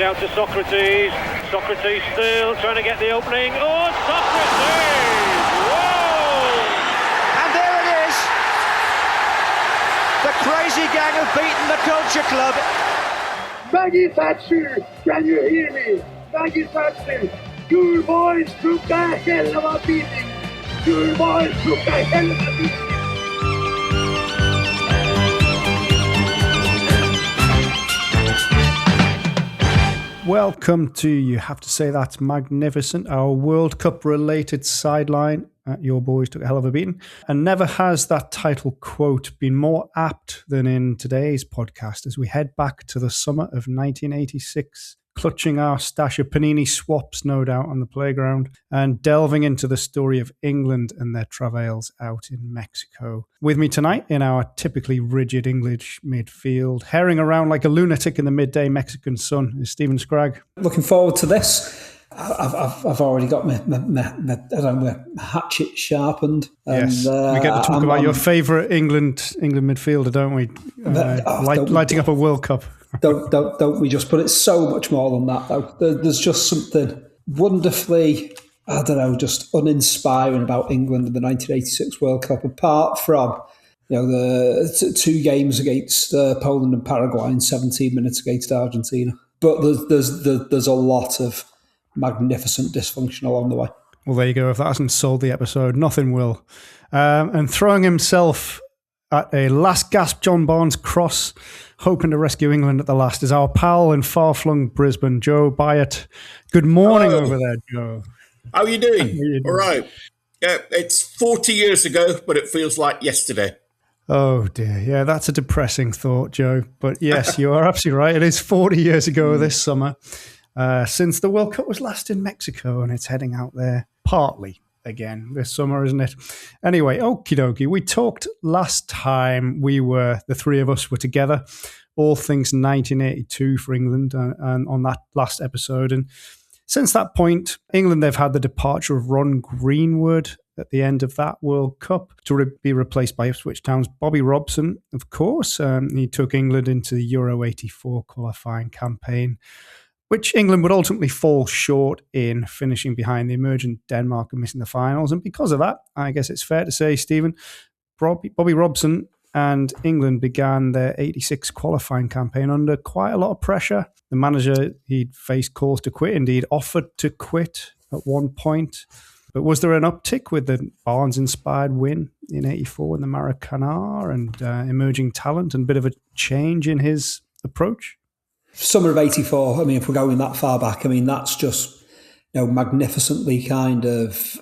out to Socrates. Socrates still trying to get the opening. Oh, Socrates! Whoa! And there it is. The crazy gang have beaten the Culture Club. Maggie Thatcher, can you hear me? Maggie Thatcher, your boys took a hell of a beating. Your boys took a hell of a beating. Welcome to You Have to Say That's Magnificent, our World Cup related sideline at Your Boys Took a Hell of a Beating. And never has that title quote been more apt than in today's podcast as we head back to the summer of 1986, clutching our stash of panini swaps, no doubt, on the playground, and delving into the story of England and their travails out in Mexico. With me tonight in our typically rigid English midfield, herring around like a lunatic in the midday Mexican sun, is Stephen Scragg. Looking forward to this. I've already got my hatchet sharpened. And, yes, we get to talk about your favourite England midfielder, don't we? Lighting up a World Cup. Don't we just? But it's so much more than that, though. There's just something wonderfully, just uninspiring about England in the 1986 World Cup. Apart from, the two games against Poland and Paraguay in 17 minutes against Argentina. But there's a lot of magnificent dysfunction along the way. Well, there you go. If that hasn't sold the episode, nothing will. And throwing himself at a last gasp John Barnes cross, hoping to rescue England at the last, is our pal in far-flung Brisbane, Joe Byatt. Good morning. Hello. Over there, Joe. How are you doing? All right. Yeah, it's 40 years ago, but it feels like yesterday. Oh, dear. Yeah, that's a depressing thought, Joe. But yes, you are absolutely right. It is 40 years ago this summer since the World Cup was last in Mexico, and it's heading out there partly again this summer, isn't it? Anyway, okie dokie. We talked last time the three of us were together, all things 1982 for England, and on that last episode. And since that point, England, they've had the departure of Ron Greenwood at the end of that World Cup to be replaced by Ipswich Town's Bobby Robson, of course. He took England into the Euro 84 qualifying campaign, which England would ultimately fall short in, finishing behind the emergent Denmark and missing the finals. And because of that, I guess it's fair to say, Stephen, Bobby Robson and England began their 86 qualifying campaign under quite a lot of pressure. The manager, he'd faced calls to quit, indeed offered to quit at one point. But was there an uptick with the Barnes-inspired win in 84 in the Maracanã and emerging talent and a bit of a change in his approach? Summer of 84, if we're going that far back, that's just, magnificently kind of,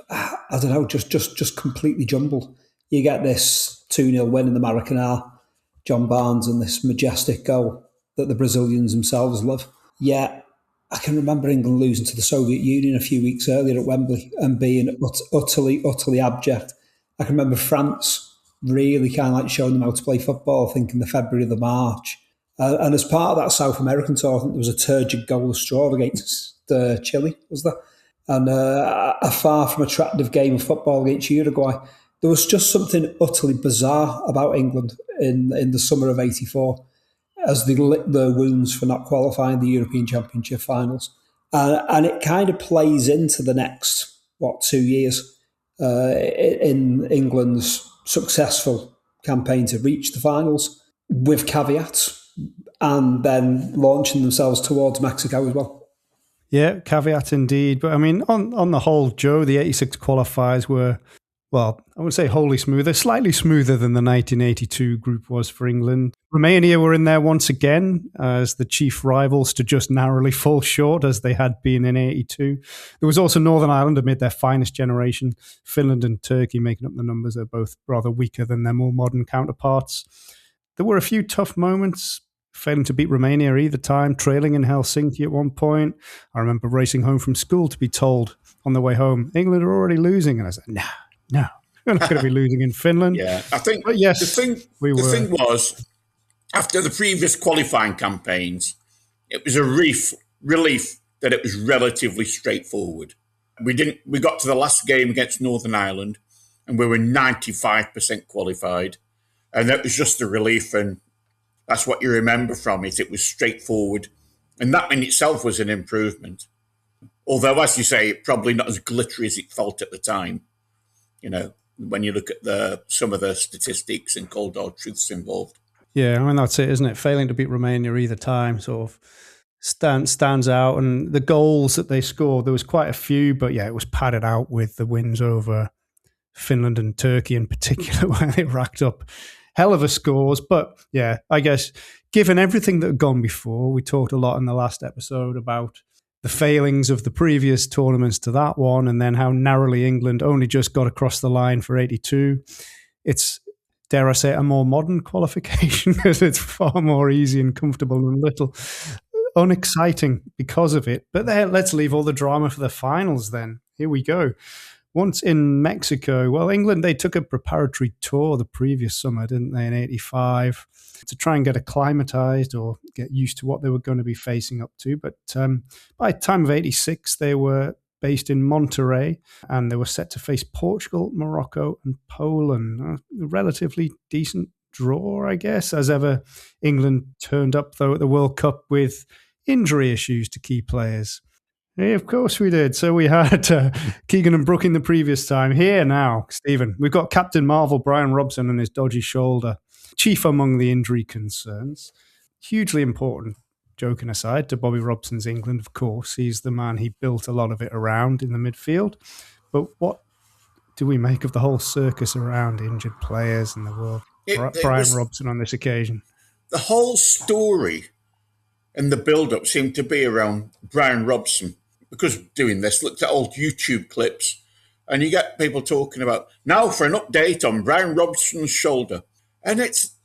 just completely jumbled. You get this 2-0 win in the Maracanã, John Barnes, and this majestic goal that the Brazilians themselves love. Yet, I can remember England losing to the Soviet Union a few weeks earlier at Wembley and being utterly abject. I can remember France really kind of like showing them how to play football, I think, in the February or the March. And as part of that South American tour, I think there was a turgid goal of straw against Chile, was there? And a far from attractive game of football against Uruguay. There was just something utterly bizarre about England in the summer of 84 as they licked their wounds for not qualifying the European Championship finals. And it kind of plays into the next, 2 years in England's successful campaign to reach the finals with caveats, and then launching themselves towards Mexico as well. Yeah, caveat indeed. But on the whole, Joe, the 86 qualifiers were, I would say wholly smooth. They're slightly smoother than the 1982 group was for England. Romania were in there once again as the chief rivals to just narrowly fall short as they had been in 82. There was also Northern Ireland amid their finest generation. Finland and Turkey making up the numbers. They're both rather weaker than their more modern counterparts. There were a few tough moments, failing to beat Romania either time, trailing in Helsinki at one point. I remember racing home from school to be told on the way home, England are already losing. And I said, no, we're not going to be losing in Finland. Yeah, I think yes, the thing was, after the previous qualifying campaigns, it was a relief that it was relatively straightforward. We got to the last game against Northern Ireland and we were 95% qualified. And that was just a relief, and that's what you remember from it. It was straightforward. And that in itself was an improvement. Although, as you say, probably not as glittery as it felt at the time. When you look at some of the statistics and cold hard truths involved. Yeah, I mean, that's it, isn't it? Failing to beat Romania either time sort of stands out. And the goals that they scored, there was quite a few, but yeah, it was padded out with the wins over Finland and Turkey in particular, where they racked up hell of a scores. But yeah, I guess given everything that had gone before, we talked a lot in the last episode about the failings of the previous tournaments to that one, and then how narrowly England only just got across the line for 82. It's, dare I say, a more modern qualification because it's far more easy and comfortable and little unexciting because of it. But let's leave all the drama for the finals then. Here we go. Once in Mexico, well, England, they took a preparatory tour the previous summer, didn't they, in 85, to try and get acclimatized or get used to what they were going to be facing up to. But by the time of 86, they were based in Monterrey, and they were set to face Portugal, Morocco, and Poland. A relatively decent draw, I guess, as ever. England turned up, though, at the World Cup with injury issues to key players. Yeah, of course we did. So we had Keegan and Brooking the previous time. Here now, Stephen, we've got Captain Marvel, Brian Robson, and his dodgy shoulder, chief among the injury concerns. Hugely important, joking aside, to Bobby Robson's England, of course. He's the man he built a lot of it around in the midfield. But what do we make of the whole circus around injured players in the world? Brian Robson on this occasion. The whole story and the build-up seemed to be around Brian Robson. Because doing this, looked at old YouTube clips, and you get people talking about, now for an update on Brian Robson's shoulder. And it's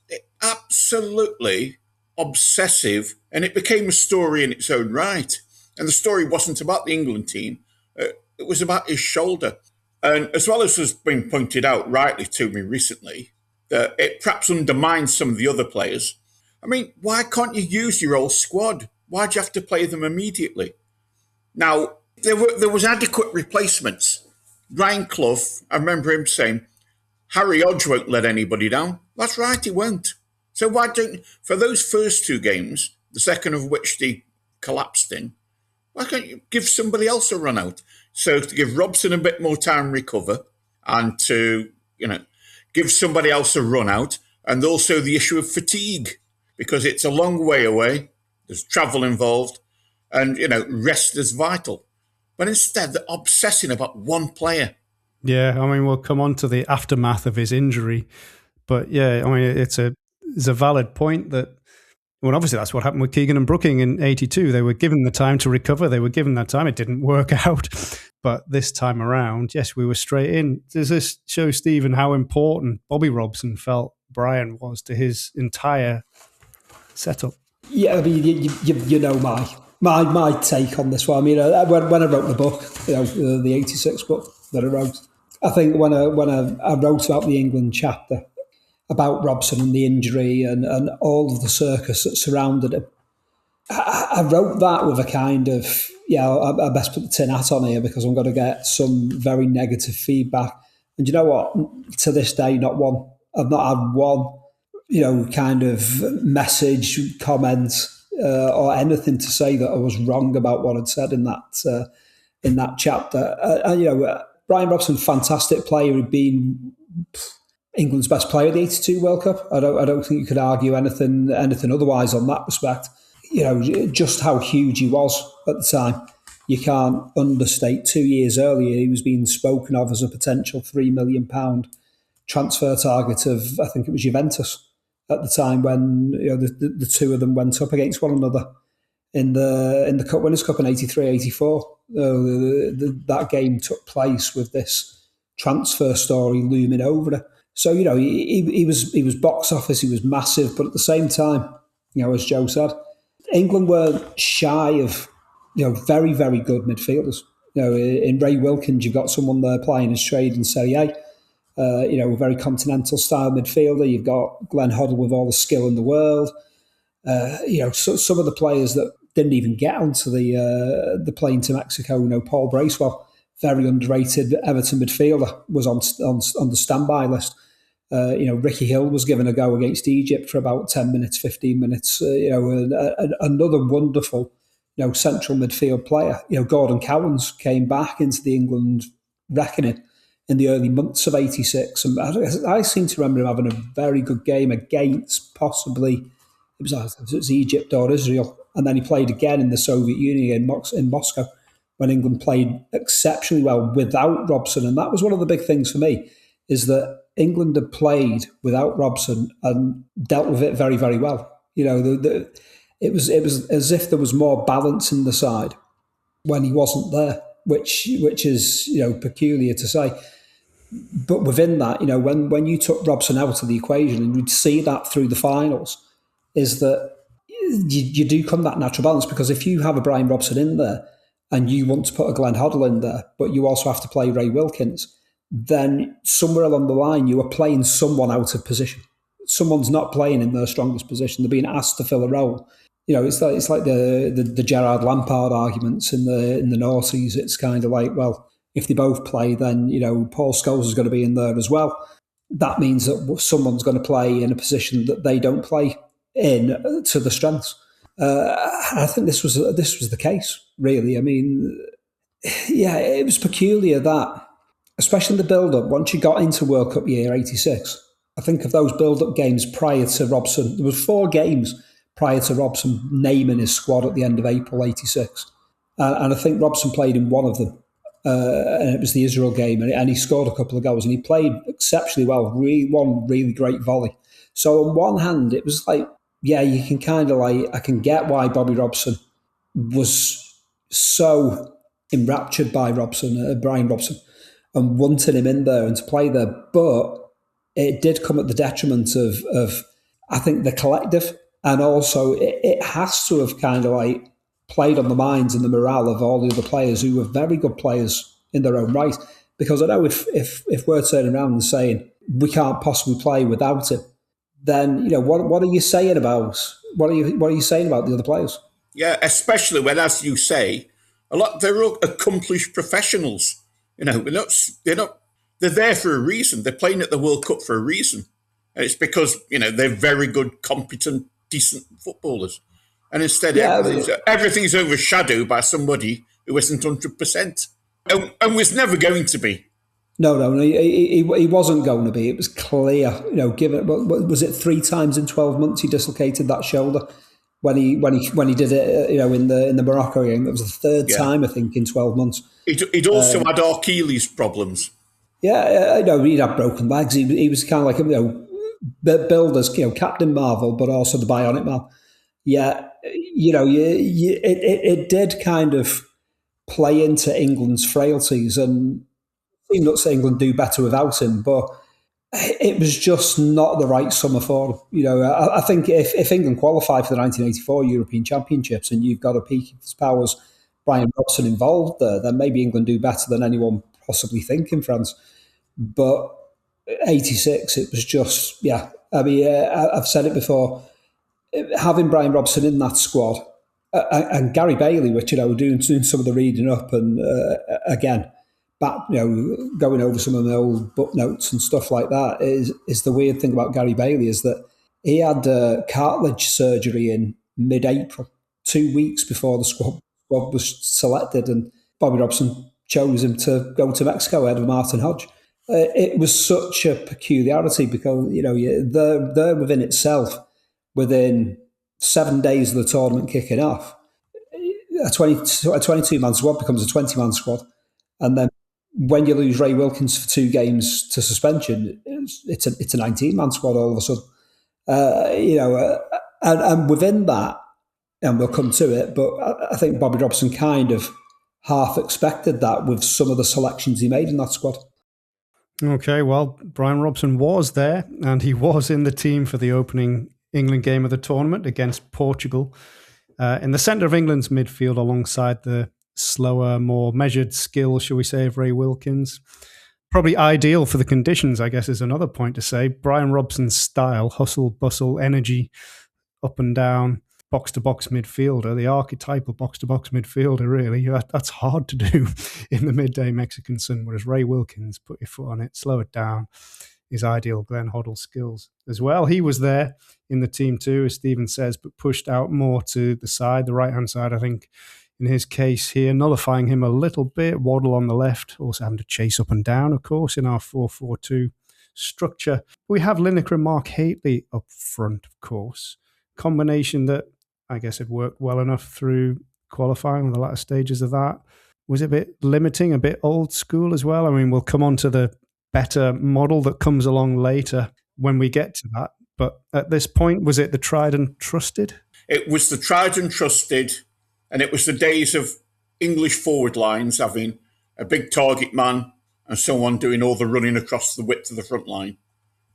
absolutely obsessive, and it became a story in its own right. And the story wasn't about the England team. It was about his shoulder. And as well as has been pointed out rightly to me recently, that it perhaps undermines some of the other players. I mean, why can't you use your old squad? Why'd you have to play them immediately? Now, there was adequate replacements. Ryan Clough, I remember him saying, Harry Hodge won't let anybody down. That's right, he won't. So why don't, for those first two games, the second of which they collapsed in, why can't you give somebody else a run out? So to give Robson a bit more time to recover and to, give somebody else a run out, and also the issue of fatigue, because it's a long way away, there's travel involved, and, rest is vital. But instead, they're obsessing about one player. Yeah, I mean, we'll come on to the aftermath of his injury. But yeah, I mean, it's a valid point that, well, obviously that's what happened with Keegan and Brooking in 82. They were given the time to recover. They were given that time. It didn't work out. But this time around, yes, we were straight in. Does this show, Stephen, how important Bobby Robson felt Brian was to his entire setup? Yeah, I mean, you know my take on this one. I mean, when I wrote the book, the 86 book that I wrote, I think when I wrote about the England chapter, about Robson and the injury and all of the circus that surrounded him, I wrote that with a kind of, I best put the tin hat on here because I'm going to get some very negative feedback. And you know what? To this day, I've not had one, kind of message, comment, or anything to say that I was wrong about what I'd said in that chapter. Brian Robson, fantastic player, he'd been England's best player at the 82 World Cup. I don't think you could argue anything otherwise on that respect. Just how huge he was at the time. You can't understate. 2 years earlier, he was being spoken of as a potential £3 million transfer target of, I think it was Juventus at the time when the two of them went up against one another in the Cup Winners' Cup in 83-84. That game took place with this transfer story looming over it. So he was box office, he was massive, but at the same time, as Joe said, England weren't shy of very, very good midfielders. In Ray Wilkins, you've got someone there playing his trade in Serie A. A very continental style midfielder. You've got Glenn Hoddle with all the skill in the world. Some of the players that didn't even get onto the plane to Mexico. Paul Bracewell, very underrated Everton midfielder, was on the standby list. Ricky Hill was given a go against Egypt for about 10 minutes, 15 minutes. Another wonderful central midfield player. Gordon Cowans came back into the England reckoning in the early months of '86, and I seem to remember him having a very good game against possibly it was Egypt or Israel, and then he played again in the Soviet Union in Moscow when England played exceptionally well without Robson, and that was one of the big things for me, is that England had played without Robson and dealt with it very, very well. It was as if there was more balance in the side when he wasn't there, which is peculiar to say. But within that, when you took Robson out of the equation, and you'd see that through the finals, is that you do come that natural balance, because if you have a Brian Robson in there and you want to put a Glenn Hoddle in there, but you also have to play Ray Wilkins, then somewhere along the line you are playing someone out of position. Someone's not playing in their strongest position. They're being asked to fill a role. It's like the Gerrard Lampard arguments in the noughties. It's kind of like, well, if they both play, then Paul Scholes is going to be in there as well. That means that someone's going to play in a position that they don't play in to the strengths. I think this was the case, really. I mean, yeah, it was peculiar that, especially in the build-up, once you got into World Cup year '86, I think of those build-up games prior to Robson. There was 4 games prior to Robson naming his squad at the end of April '86, and I think Robson played in one of them, and it was the Israel game, and he scored a couple of goals, and he played exceptionally well. One really great volley. So on one hand, it was like, yeah, you can kind of like, I can get why Bobby Robson was so enraptured by Brian Robson, and wanted him in there and to play there. But it did come at the detriment of I think, the collective. And also it has to have kind of like played on the minds and the morale of all the other players who were very good players in their own right. Because I know if we're turning around and saying we can't possibly play without him, then what are you saying about the other players? Yeah, especially when, as you say, they're all accomplished professionals. They're there for a reason. They're playing at the World Cup for a reason. And it's because they're very good, competent, decent footballers. And instead, everything's overshadowed by somebody who isn't 100%, and was never going to be. No, he wasn't going to be. It was clear, given, was it 3 times in 12 months he dislocated that shoulder when he did it, in the Morocco game. It was the 3rd time, I think, in 12 months. He'd also had Achilles problems. Yeah, I know he'd had broken legs. He was kind of like, billed as, Captain Marvel, but also the Bionic Man. Yeah, it did kind of play into England's frailties, and I'm not saying England do better without him, but it was just not the right summer for him. I think if England qualify for the 1984 European Championships and you've got a peak of his powers, Brian Robson involved there, then maybe England do better than anyone possibly think in France. But '86, it was just, yeah. I mean, I've said it before, having Brian Robson in that squad, and Gary Bailey, which, doing some of the reading up, and again, back, going over some of the old book notes and stuff like that, is the weird thing about Gary Bailey is that he had cartilage surgery in mid-April, 2 weeks before the squad was selected, and Bobby Robson chose him to go to Mexico ahead of Martin Hodge. It was such a peculiarity because, they're within itself, within 7 days of the tournament kicking off, a 22-man squad becomes a 20-man squad. And then when you lose Ray Wilkins for 2 games to suspension, it's a 19-man squad all of a sudden. And within that, and we'll come to it, but I think Bobby Robson kind of half expected that with some of the selections he made in that squad. Okay, well, Brian Robson was there, and he was in the team for the opening England game of the tournament against Portugal, in the centre of England's midfield alongside the slower, more measured skill, shall we say, of Ray Wilkins. Probably ideal for the conditions, I guess, is another point to say. Brian Robson's style, hustle, bustle, energy, up and down, box-to-box midfielder, the archetypal box-to-box midfielder, really. That's hard to do in the midday Mexican sun, whereas Ray Wilkins, put your foot on it, slow it down. his ideal Glenn Hoddle skills as well. He was there in the team too, as Stephen says, but pushed out more to the side, the right-hand side, I think, in his case here, nullifying him a little bit. Waddle on the left, also having to chase up and down, of course, in our 4-4-2 structure. We have Lineker and Mark Haitley up front, of course. Combination that I guess had worked well enough through qualifying on the latter stages of that. Was it a bit limiting, a bit old school as well? I mean, we'll come on to the better model that comes along later when we get to that. But at this point, was it the tried and trusted? It was the tried and trusted, and it was the days of English forward lines having a big target man and someone doing all the running across the width of the front line.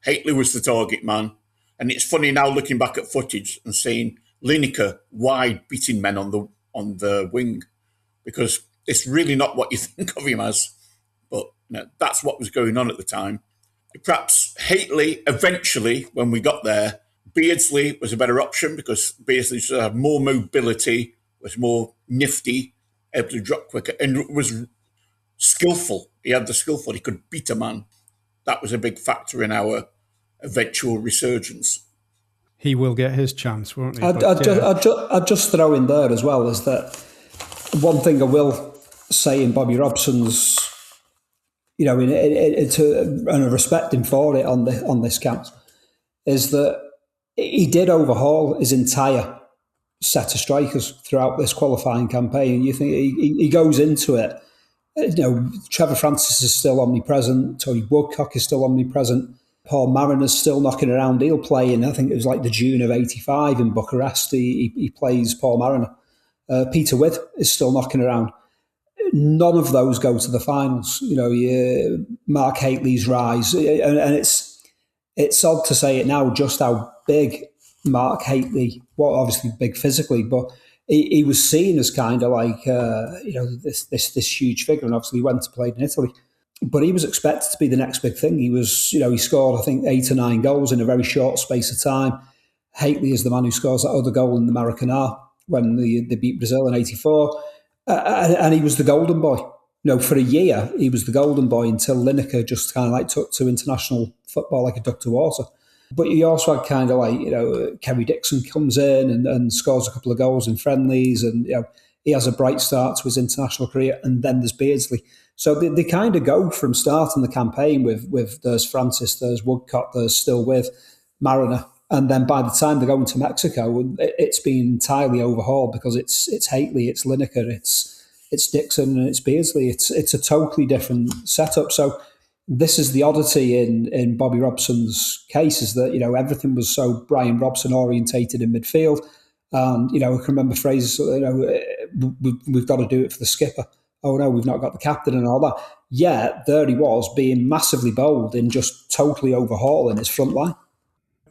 Haitley was the target man. And it's funny now looking back at footage and seeing Lineker wide beating men on the wing, because it's really not what you think of him as. But that's what was going on at the time. Perhaps Haitley, eventually, when we got there, Beardsley was a better option because Beardsley should have more mobility, was more nifty, able to drop quicker, and was skillful. He had the skillful. He could beat a man. That was a big factor in our eventual resurgence. He will get his chance, won't he? I'd just throw in there as well is that one thing I will say in Bobby Robson's, and a respect him for it on this count, is that he did overhaul his entire set of strikers throughout this qualifying campaign. You think he goes into it, Trevor Francis is still omnipresent, Tony Woodcock is still omnipresent, Paul Marriner's still knocking around. He'll play in, I think it was like the June of '85 in Bucharest. He plays Paul Marriner. Peter Witt is still knocking around. None of those go to the finals. Mark Haitley's rise, and it's odd to say it now, just how big Mark Haitley, well, obviously big physically, but he was seen as kind of like this huge figure, and obviously he went to play in Italy. But he was expected to be the next big thing. He scored, I think, 8 or 9 goals in a very short space of time. Haitley is the man who scores that other goal in the Maracanã when they beat Brazil in '84. And he was the golden boy. For a year, he was the golden boy until Lineker just kind of like took to international football like a duck to water. But you also had kind of like, Kerry Dixon comes in and scores a couple of goals in friendlies, and he has a bright start to his international career. And then there's Beardsley. So they kind of go from starting the campaign with there's Francis, there's Woodcock, there's still with Mariner. And then by the time they go into Mexico, it's been entirely overhauled because it's Haitley, it's Lineker, it's Dixon, and it's Beardsley. It's a totally different setup. So this is the oddity in Bobby Robson's case, is that everything was so Brian Robson orientated in midfield. And I can remember phrases, we've got to do it for the skipper. Oh no, we've not got the captain and all that. Yet there he was being massively bold in just totally overhauling his front line.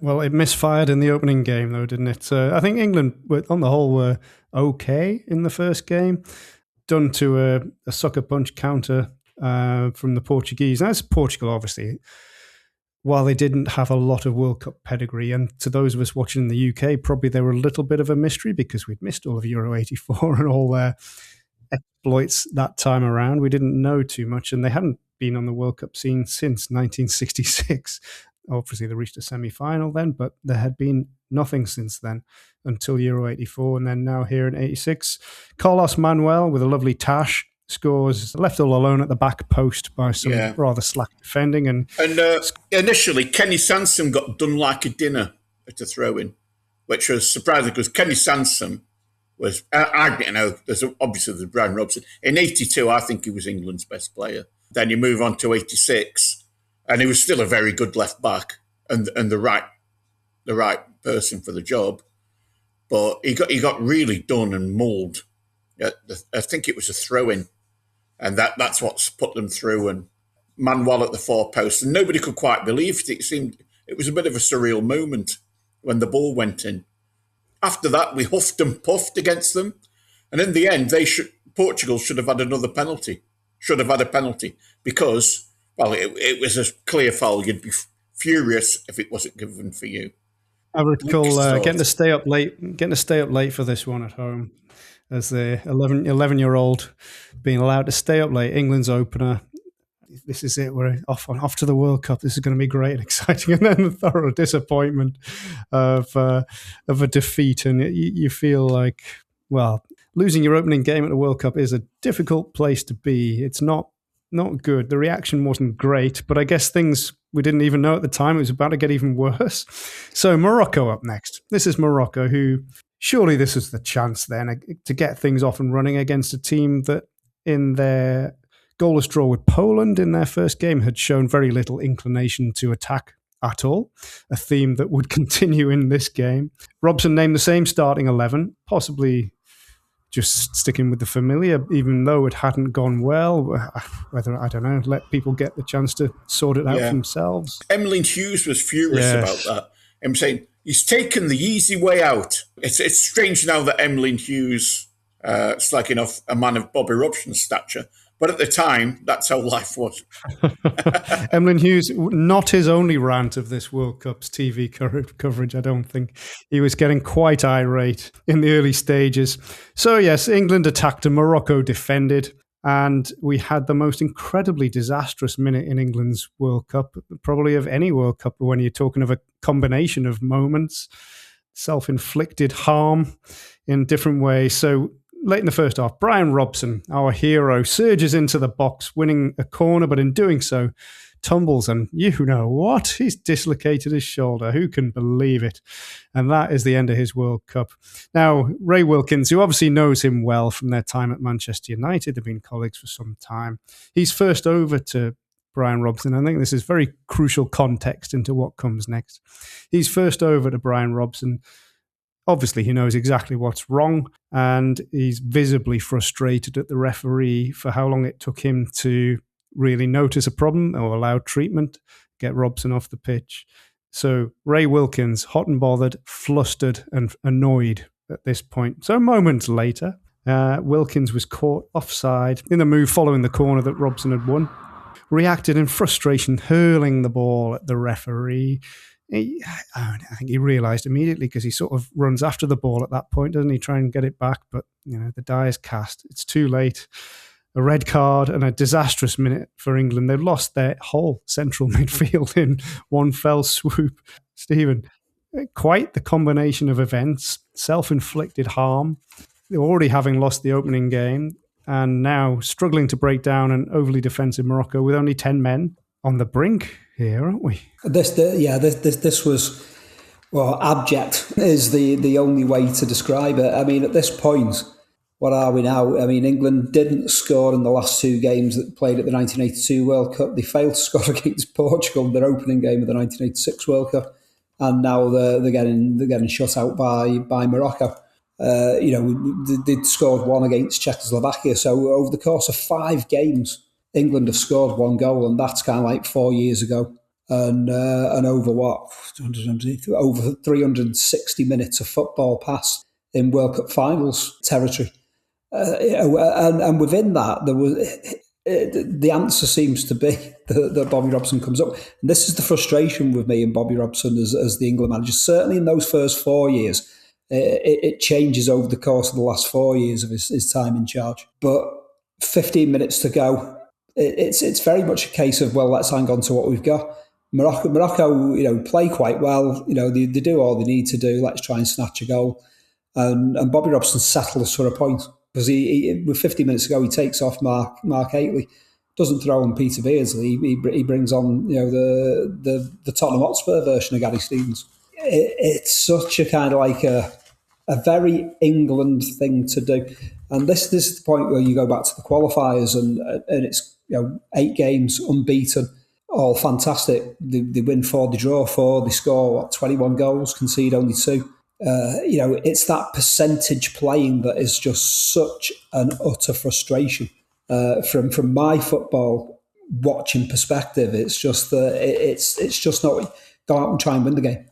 Well, it misfired in the opening game, though, didn't it? I think England, on the whole, were okay in the first game, done to a sucker punch counter from the Portuguese. And that's Portugal, obviously, while they didn't have a lot of World Cup pedigree. And to those of us watching in the UK, probably they were a little bit of a mystery because we'd missed all of Euro 84 and all their exploits that time around. We didn't know too much, and they hadn't been on the World Cup scene since 1966. Obviously, they reached a semi-final then, but there had been nothing since then until Euro 84, and then now here in 86. Carlos Manuel with a lovely tash scores, left all alone at the back post by some rather slack defending. And initially, Kenny Sansom got done like a dinner at a throw-in, which was surprising because Kenny Sansom was, there's obviously the Brian Robson. In 82, I think he was England's best player. Then you move on to 86, and he was still a very good left back and the right person for the job. But he got really done and mauled. I think it was a throw-in, and that's what's put them through. And Manuel at the far post, and nobody could quite believe it. It was a bit of a surreal moment when the ball went in. After that, we huffed and puffed against them, and in the end, Portugal should have had another penalty. Should have had a penalty because, well, it was a clear foul. You'd be furious if it wasn't given for you. I recall getting to stay up late for this one at home as the 11-year-old being allowed to stay up late. England's opener. this is it. We're off to the World Cup. This is going to be great and exciting. And then the thorough disappointment of a defeat. And you feel like, well, losing your opening game at the World Cup is a difficult place to be. It's not good. The reaction wasn't great, but I guess things we didn't even know at the time. It was about to get even worse. So Morocco up next. This is Morocco, who surely this is the chance then to get things off and running against a team that in their goalless draw with Poland in their first game had shown very little inclination to attack at all, a theme that would continue in this game. Robson named the same starting 11, possibly just sticking with the familiar, even though it hadn't gone well. Whether, I don't know, let people get the chance to sort it out for themselves. Emlyn Hughes was furious about that. I'm saying he's taken the easy way out. It's strange now that Emlyn Hughes is like a man of Bobby Robson's stature. But at the time, that's how life was. Emlyn Hughes, not his only rant of this World Cup's TV coverage, I don't think. He was getting quite irate in the early stages. So yes, England attacked and Morocco defended. And we had the most incredibly disastrous minute in England's World Cup, probably of any World Cup, when you're talking of a combination of moments, self-inflicted harm in different ways. So late in the first half, Brian Robson, our hero, surges into the box, winning a corner, but in doing so, tumbles and you know what? He's dislocated his shoulder. Who can believe it? And that is the end of his World Cup. Now, Ray Wilkins, who obviously knows him well from their time at Manchester United, they've been colleagues for some time. He's first over to Brian Robson. I think this is very crucial context into what comes next. He's first over to Brian Robson. Obviously, he knows exactly what's wrong, and he's visibly frustrated at the referee for how long it took him to really notice a problem or allow treatment, get Robson off the pitch. So Ray Wilkins, hot and bothered, flustered and annoyed at this point. So moments later, Wilkins was caught offside in the move following the corner that Robson had won, reacted in frustration, hurling the ball at the referee. I think he realised immediately, because he sort of runs after the ball at that point, doesn't he? Try and get it back, but the die is cast. It's too late. A red card and a disastrous minute for England. They've lost their whole central midfield in one fell swoop. Stephen, quite the combination of events, self-inflicted harm, already having lost the opening game, and now struggling to break down an overly defensive Morocco with only 10 men on the brink here, aren't we? This was, well, abject is the only way to describe it. I mean, at this point, what are we now? I mean, England didn't score in the last two games that played at the 1982 World Cup. They failed to score against Portugal in their opening game of the 1986 World Cup, and now they're getting shut out by Morocco. They'd scored one against Czechoslovakia. So over the course of 5 games, England have scored 1 goal, and that's kind of like 4 years ago. And over over 360 minutes of football passed in World Cup finals territory. And within that, there was the answer seems to be that Bobby Robson comes up. And this is the frustration with me and Bobby Robson as the England manager. Certainly in those first 4 years, it changes over the course of the last 4 years of his time in charge. But 15 minutes to go, it's very much a case of, well, let's hang on to what we've got. Morocco, play quite well. They do all they need to do. Let's try and snatch a goal. And Bobby Robson settled us for a point, because he with 50 minutes to go, he takes off Mark Hateley, doesn't throw on Peter Beardsley. He brings on the Tottenham Hotspur version of Gary Stevens. It's such a kind of like a very England thing to do. And this is the point where you go back to the qualifiers, and it's 8 games unbeaten, all fantastic. They win 4, they draw 4, they score 21 goals, concede only 2. It's that percentage playing that is just such an utter frustration. From my football watching perspective, it's just that it's just not go out and try and win the game.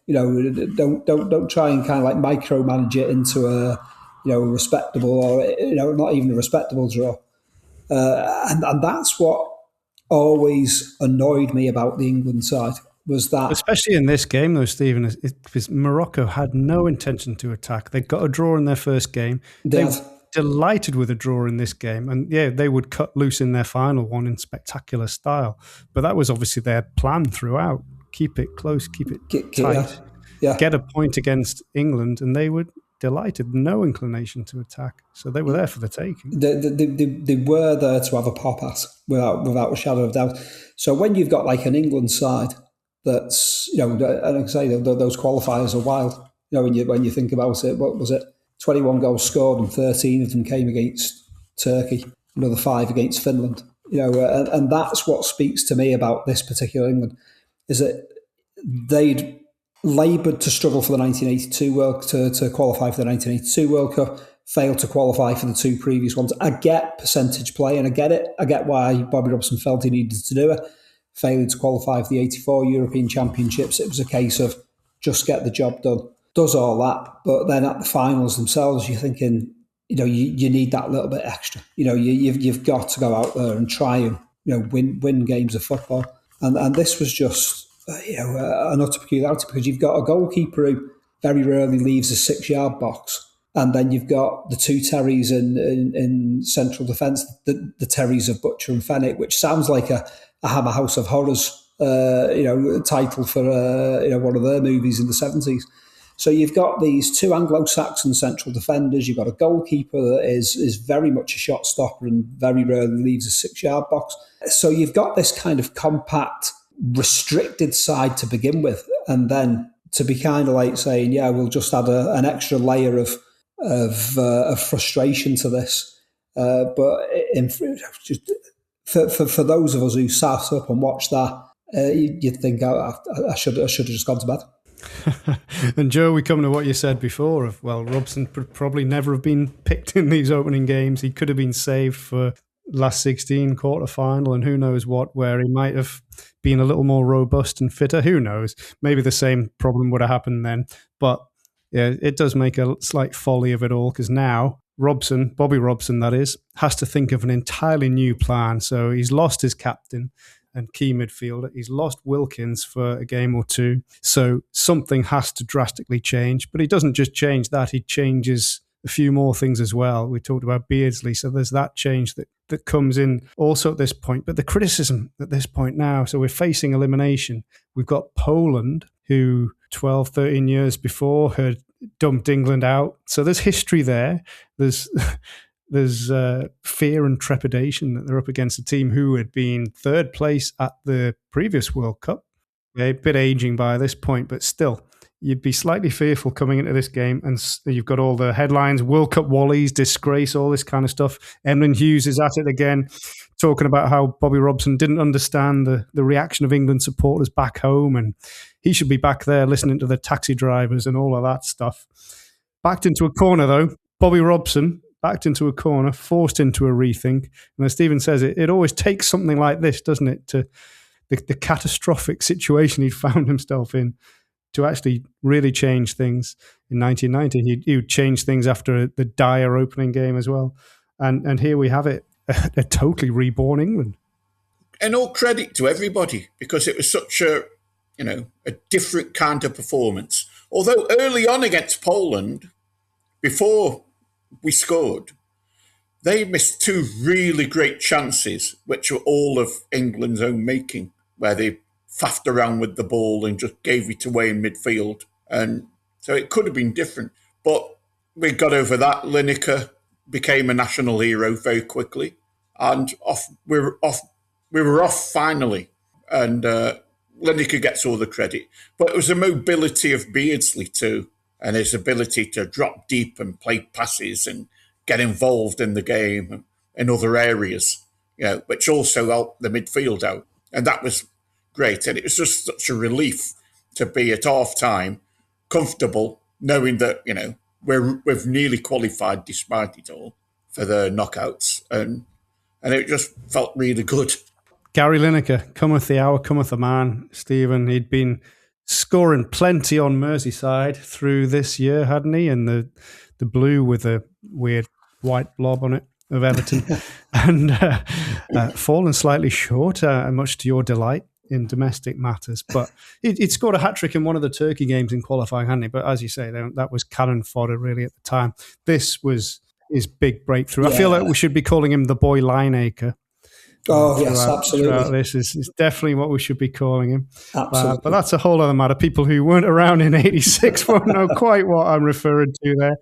Don't try and kind of like micromanage it into a respectable, or not even a respectable draw. And that's what always annoyed me about the England side, was that, especially in this game though, Stephen, because Morocco had no intention to attack. They got a draw in their first game. They delighted with a draw in this game. And yeah, they would cut loose in their final one in spectacular style. But that was obviously their plan throughout. Keep it close, keep it tight. Yeah. Get a point against England, and they were delighted. No inclination to attack. So they were there for the taking. They were there to have a pop at, without a shadow of doubt. So when you've got like an England side that's, and like I say, those qualifiers are wild. When you think about it, what was it? 21 goals scored and 13 of them came against Turkey, another 5 against Finland. And that's what speaks to me about this particular England, is that they'd laboured to struggle for the 1982 to qualify for the 1982 World Cup, failed to qualify for the 2 previous ones. I get percentage play, and I get it. I get why Bobby Robson felt he needed to do it. Failing to qualify for the 84 European Championships, it was a case of just get the job done. Does all that, but then at the finals themselves, you're thinking, you need that little bit extra. You've got to go out there and try and win games of football. And this was just an utter peculiarity, because you've got a goalkeeper who very rarely leaves a 6-yard box, and then you've got the 2 Terrys in central defence, the Terrys of Butcher and Fenwick, which sounds like a Hammer House of Horrors title for one of their movies in the 70s. So you've got these 2 Anglo-Saxon central defenders. You've got a goalkeeper that is very much a shot stopper and very rarely leaves a 6-yard box. So you've got this kind of compact, restricted side to begin with, and then to be kind of like saying, yeah, we'll just add an extra layer of frustration to this. But for those of us who sat up and watched that, you'd think I should have just gone to bed. And Joe, we come to what you said before of, Robson would probably never have been picked in these opening games. He could have been saved for last 16 quarter-final, and who knows what, where he might have been a little more robust and fitter. Who knows? Maybe the same problem would have happened then. But yeah, it does make a slight folly of it all, because now Bobby Robson, that is, has to think of an entirely new plan. So he's lost his captain and key midfielder. He's lost Wilkins for a game or 2. So something has to drastically change. But he doesn't just change that, he changes a few more things as well. We talked about Beardsley, so there's that change that comes in also at this point. But the criticism at this point now, so we're facing elimination. We've got Poland, who 12, 13 years before had dumped England out. So there's history there. There's fear and trepidation that they're up against a team who had been 3rd place at the previous World Cup. A bit aging by this point, but still, you'd be slightly fearful coming into this game. And you've got all the headlines, World Cup Wallies, disgrace, all this kind of stuff. Emlyn Hughes is at it again, talking about how Bobby Robson didn't understand the reaction of England supporters back home, and he should be back there listening to the taxi drivers and all of that stuff. Backed into a corner, though. Bobby Robson backed into a corner, forced into a rethink. And as Stephen says, it always takes something like this, doesn't it, to the catastrophic situation he'd found himself in to actually really change things. In 1990, he would change things after the dire opening game as well. And here we have it, a totally reborn England. And all credit to everybody, because it was such a different kind of performance. Although early on against Poland, before we scored, they missed 2 really great chances, which were all of England's own making, where they faffed around with the ball and just gave it away in midfield. And so it could have been different. But we got over that. Lineker became a national hero very quickly. And we were off finally. And Lineker gets all the credit. But it was the mobility of Beardsley too, and his ability to drop deep and play passes and get involved in the game in other areas, which also helped the midfield out. And that was great. And it was just such a relief to be at half-time, comfortable, knowing that, we've nearly qualified despite it all for the knockouts. And it just felt really good. Gary Lineker, cometh the hour, cometh the man. Stephen, he'd been scoring plenty on Merseyside through this year, hadn't he? And the blue with a weird white blob on it of Everton. And fallen slightly short, much to your delight, in domestic matters. But he'd scored a hat-trick in one of the Turkey games in qualifying, hadn't he? But as you say, that was cannon fodder really at the time. This was his big breakthrough. I feel like we should be calling him the boy Lineacre. Oh, yes, absolutely. This is definitely what we should be calling him. Absolutely. But that's a whole other matter. People who weren't around in 86 won't know quite what I'm referring to there.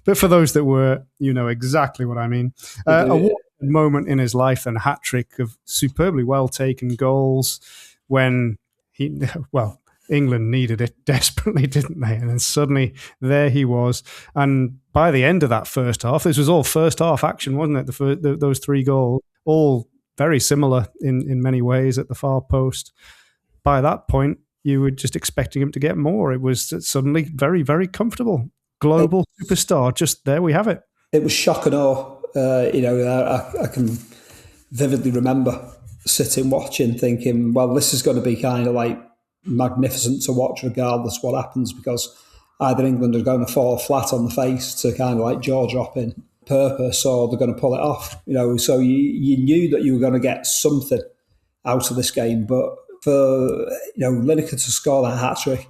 But for those that were, you know exactly what I mean. A moment in his life and a hat-trick of superbly well-taken goals when England needed it desperately, didn't they? And then suddenly there he was. And by the end of that first half, this was all first half action, wasn't it? Those 3 goals, all very similar in many ways at the far post. By that point, you were just expecting him to get more. It was suddenly very, very comfortable. Global superstar. Just there we have it. It was shock and awe. I can vividly remember sitting watching thinking, well, this is going to be kind of like magnificent to watch regardless what happens, because either England are going to fall flat on the face to kind of like jaw dropping purpose, or they're going to pull it off. So you knew that you were going to get something out of this game. But for Lineker to score that hat trick,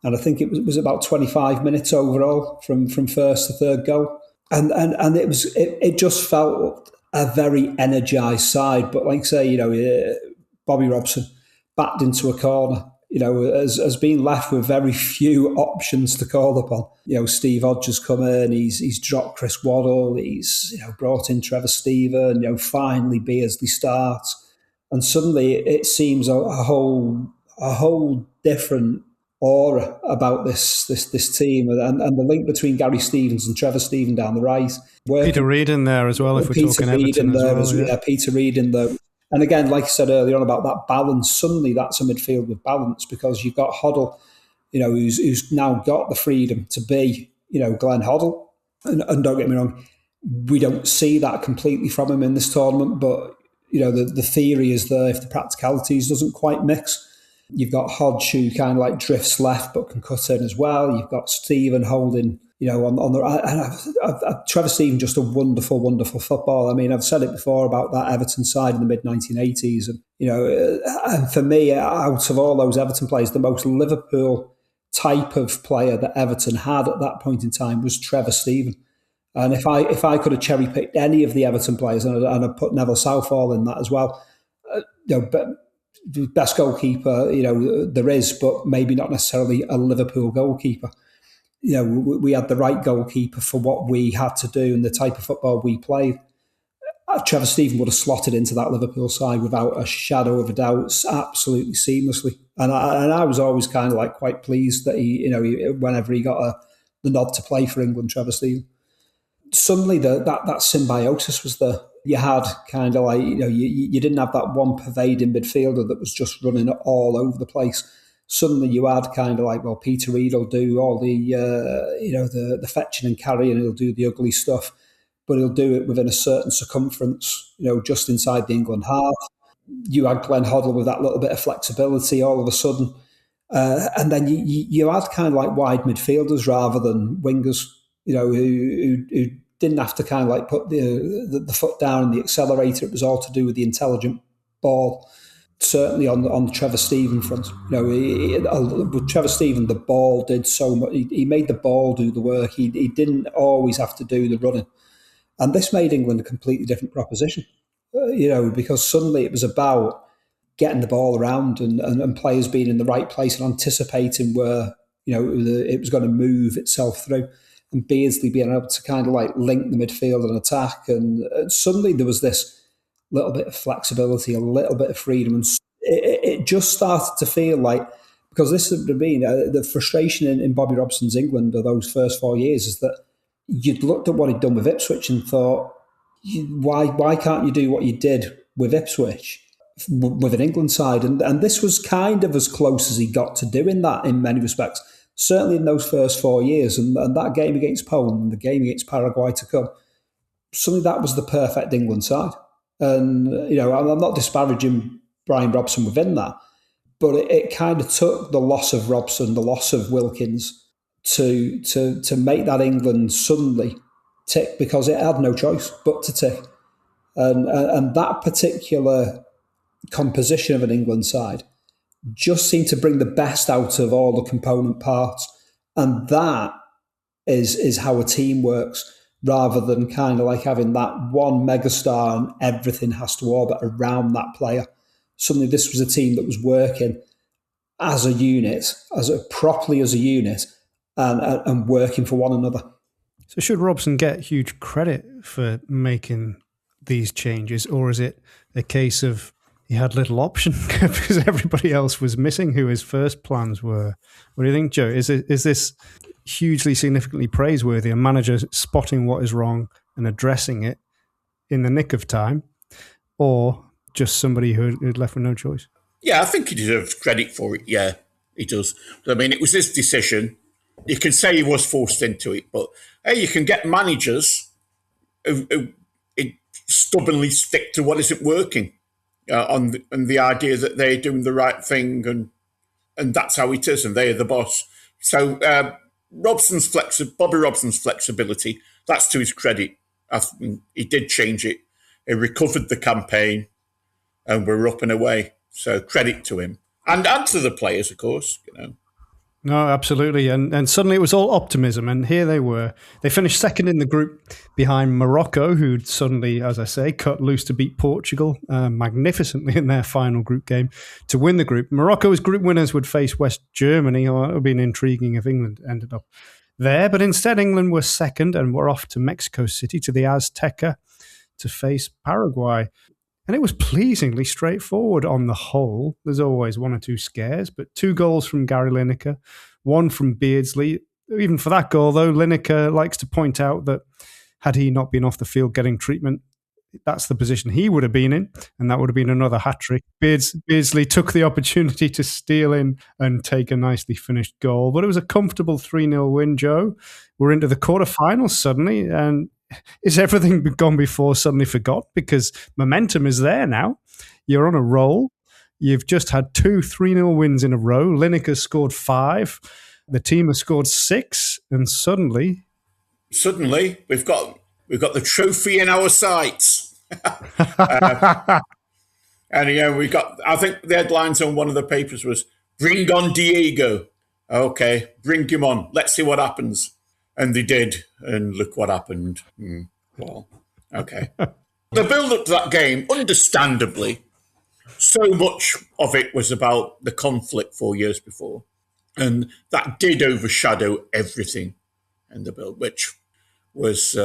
and I think it was about 25 minutes overall from first to third goal, and it just felt a very energised side. But like I say, Bobby Robson backed into a corner, has been left with very few options to call upon. Steve Hodge has come in, he's dropped Chris Waddle, he's brought in Trevor Steven, finally Beardsley starts, and suddenly it seems a whole different aura about this team, and the link between Gary Stevens and Trevor Steven down the right. Peter Reid in there as well, if we're talking Everton as well. Yeah, Peter Reid in there. And again, like I said earlier on about that balance, suddenly that's a midfield with balance, because you've got Hoddle, who's now got the freedom to be, Glenn Hoddle. And don't get me wrong, we don't see that completely from him in this tournament, but, the theory is there if the practicalities doesn't quite mix. You've got Hodge, who kind of like drifts left but can cut in as well. You've got Stephen holding, on the right. And Trevor Steven, just a wonderful, wonderful football. I mean, I've said it before about that Everton side in the mid-1980s. And, and for me, out of all those Everton players, the most Liverpool type of player that Everton had at that point in time was Trevor Steven. And if I could have cherry-picked any of the Everton players, and I'd put Neville Southall in that as well, but the best goalkeeper, there is, but maybe not necessarily a Liverpool goalkeeper. We had the right goalkeeper for what we had to do and the type of football we played. Trevor Steven would have slotted into that Liverpool side without a shadow of a doubt, absolutely seamlessly. And I was always kind of like quite pleased that he whenever he got the nod to play for England, Trevor Steven. Suddenly that symbiosis was there. You had kind of like, you didn't have that one pervading midfielder that was just running all over the place. Suddenly you had kind of like, well, Peter Reid will do all the, the fetching and carrying, he'll do the ugly stuff, but he'll do it within a certain circumference, just inside the England half. You had Glenn Hoddle with that little bit of flexibility all of a sudden. And then you had kind of like wide midfielders rather than wingers, who didn't have to kind of like put the foot down in the accelerator. It was all to do with the intelligent ball. Certainly on the Trevor Steven front, with Trevor Steven, the ball did so much. He made the ball do the work. He didn't always have to do the running, and this made England a completely different proposition. Because suddenly it was about getting the ball around and players being in the right place and anticipating where it was going to move itself through. And Beardsley being able to kind of like link the midfield and attack. And suddenly there was this little bit of flexibility, a little bit of freedom. And it just started to feel like, because this would have been the frustration in Bobby Robson's England of those first 4 years, is that you'd looked at what he'd done with Ipswich and thought, why can't you do what you did with Ipswich with an England side? And this was kind of as close as he got to doing that in many respects. Certainly in those first 4 years, and that game against Poland and the game against Paraguay to come, suddenly that was the perfect England side. And, I'm not disparaging Brian Robson within that, but it kind of took the loss of Robson, the loss of Wilkins, to make that England suddenly tick, because it had no choice but to tick. And that particular composition of an England side just seemed to bring the best out of all the component parts. And that is how a team works. rather than kind of like having that one megastar and everything has to orbit around that player. Suddenly this was a team that was working as a unit, properly as a unit, and working for one another. So should Robson get huge credit for making these changes, or is it a case of he had little option because everybody else was missing who his first plans were? What do you think, Joe? Is this hugely significantly praiseworthy, a manager spotting what is wrong and addressing it in the nick of time, or just somebody who'd left with no choice? Yeah, I think he deserves credit for it. Yeah, he does. I mean, it was his decision. You can say he was forced into it, but hey, you can get managers who stubbornly stick to what isn't working on the idea that they're doing the right thing, and that's how it is, and they're the boss. So Bobby Robson's flexibility, that's to his credit. I think he did change it. He recovered the campaign, and we're up and away. So credit to him, and to the players, of course. No, absolutely. And suddenly it was all optimism. And here they were. They finished second in the group behind Morocco, who'd suddenly, as I say, cut loose to beat Portugal magnificently in their final group game to win the group. Morocco's group winners would face West Germany. Oh, it would have been intriguing if England ended up there. But instead, England were second and were off to Mexico City to the Azteca to face Paraguay. And it was pleasingly straightforward on the whole. There's always one or two scares, but 2 goals from Gary Lineker, 1 from Beardsley. Even for that goal, though, Lineker likes to point out that had he not been off the field getting treatment, that's the position he would have been in, and that would have been another hat-trick. Beardsley took the opportunity to steal in and take a nicely finished goal. But it was a comfortable 3-0 win, Joe. We're into the quarterfinals suddenly, and is everything gone before suddenly forgot? Because momentum is there now. You're on a roll. You've just had 2 3-0 wins in a row. Lineker scored 5. The team has scored 6, and suddenly we've got the trophy in our sights. And we got. I think the headlines on one of the papers was "Bring on Diego." Okay, bring him on. Let's see what happens. And they did, and look what happened. Well, okay. The build-up to that game, understandably, so much of it was about the conflict 4 years before. And that did overshadow everything in the build, which was,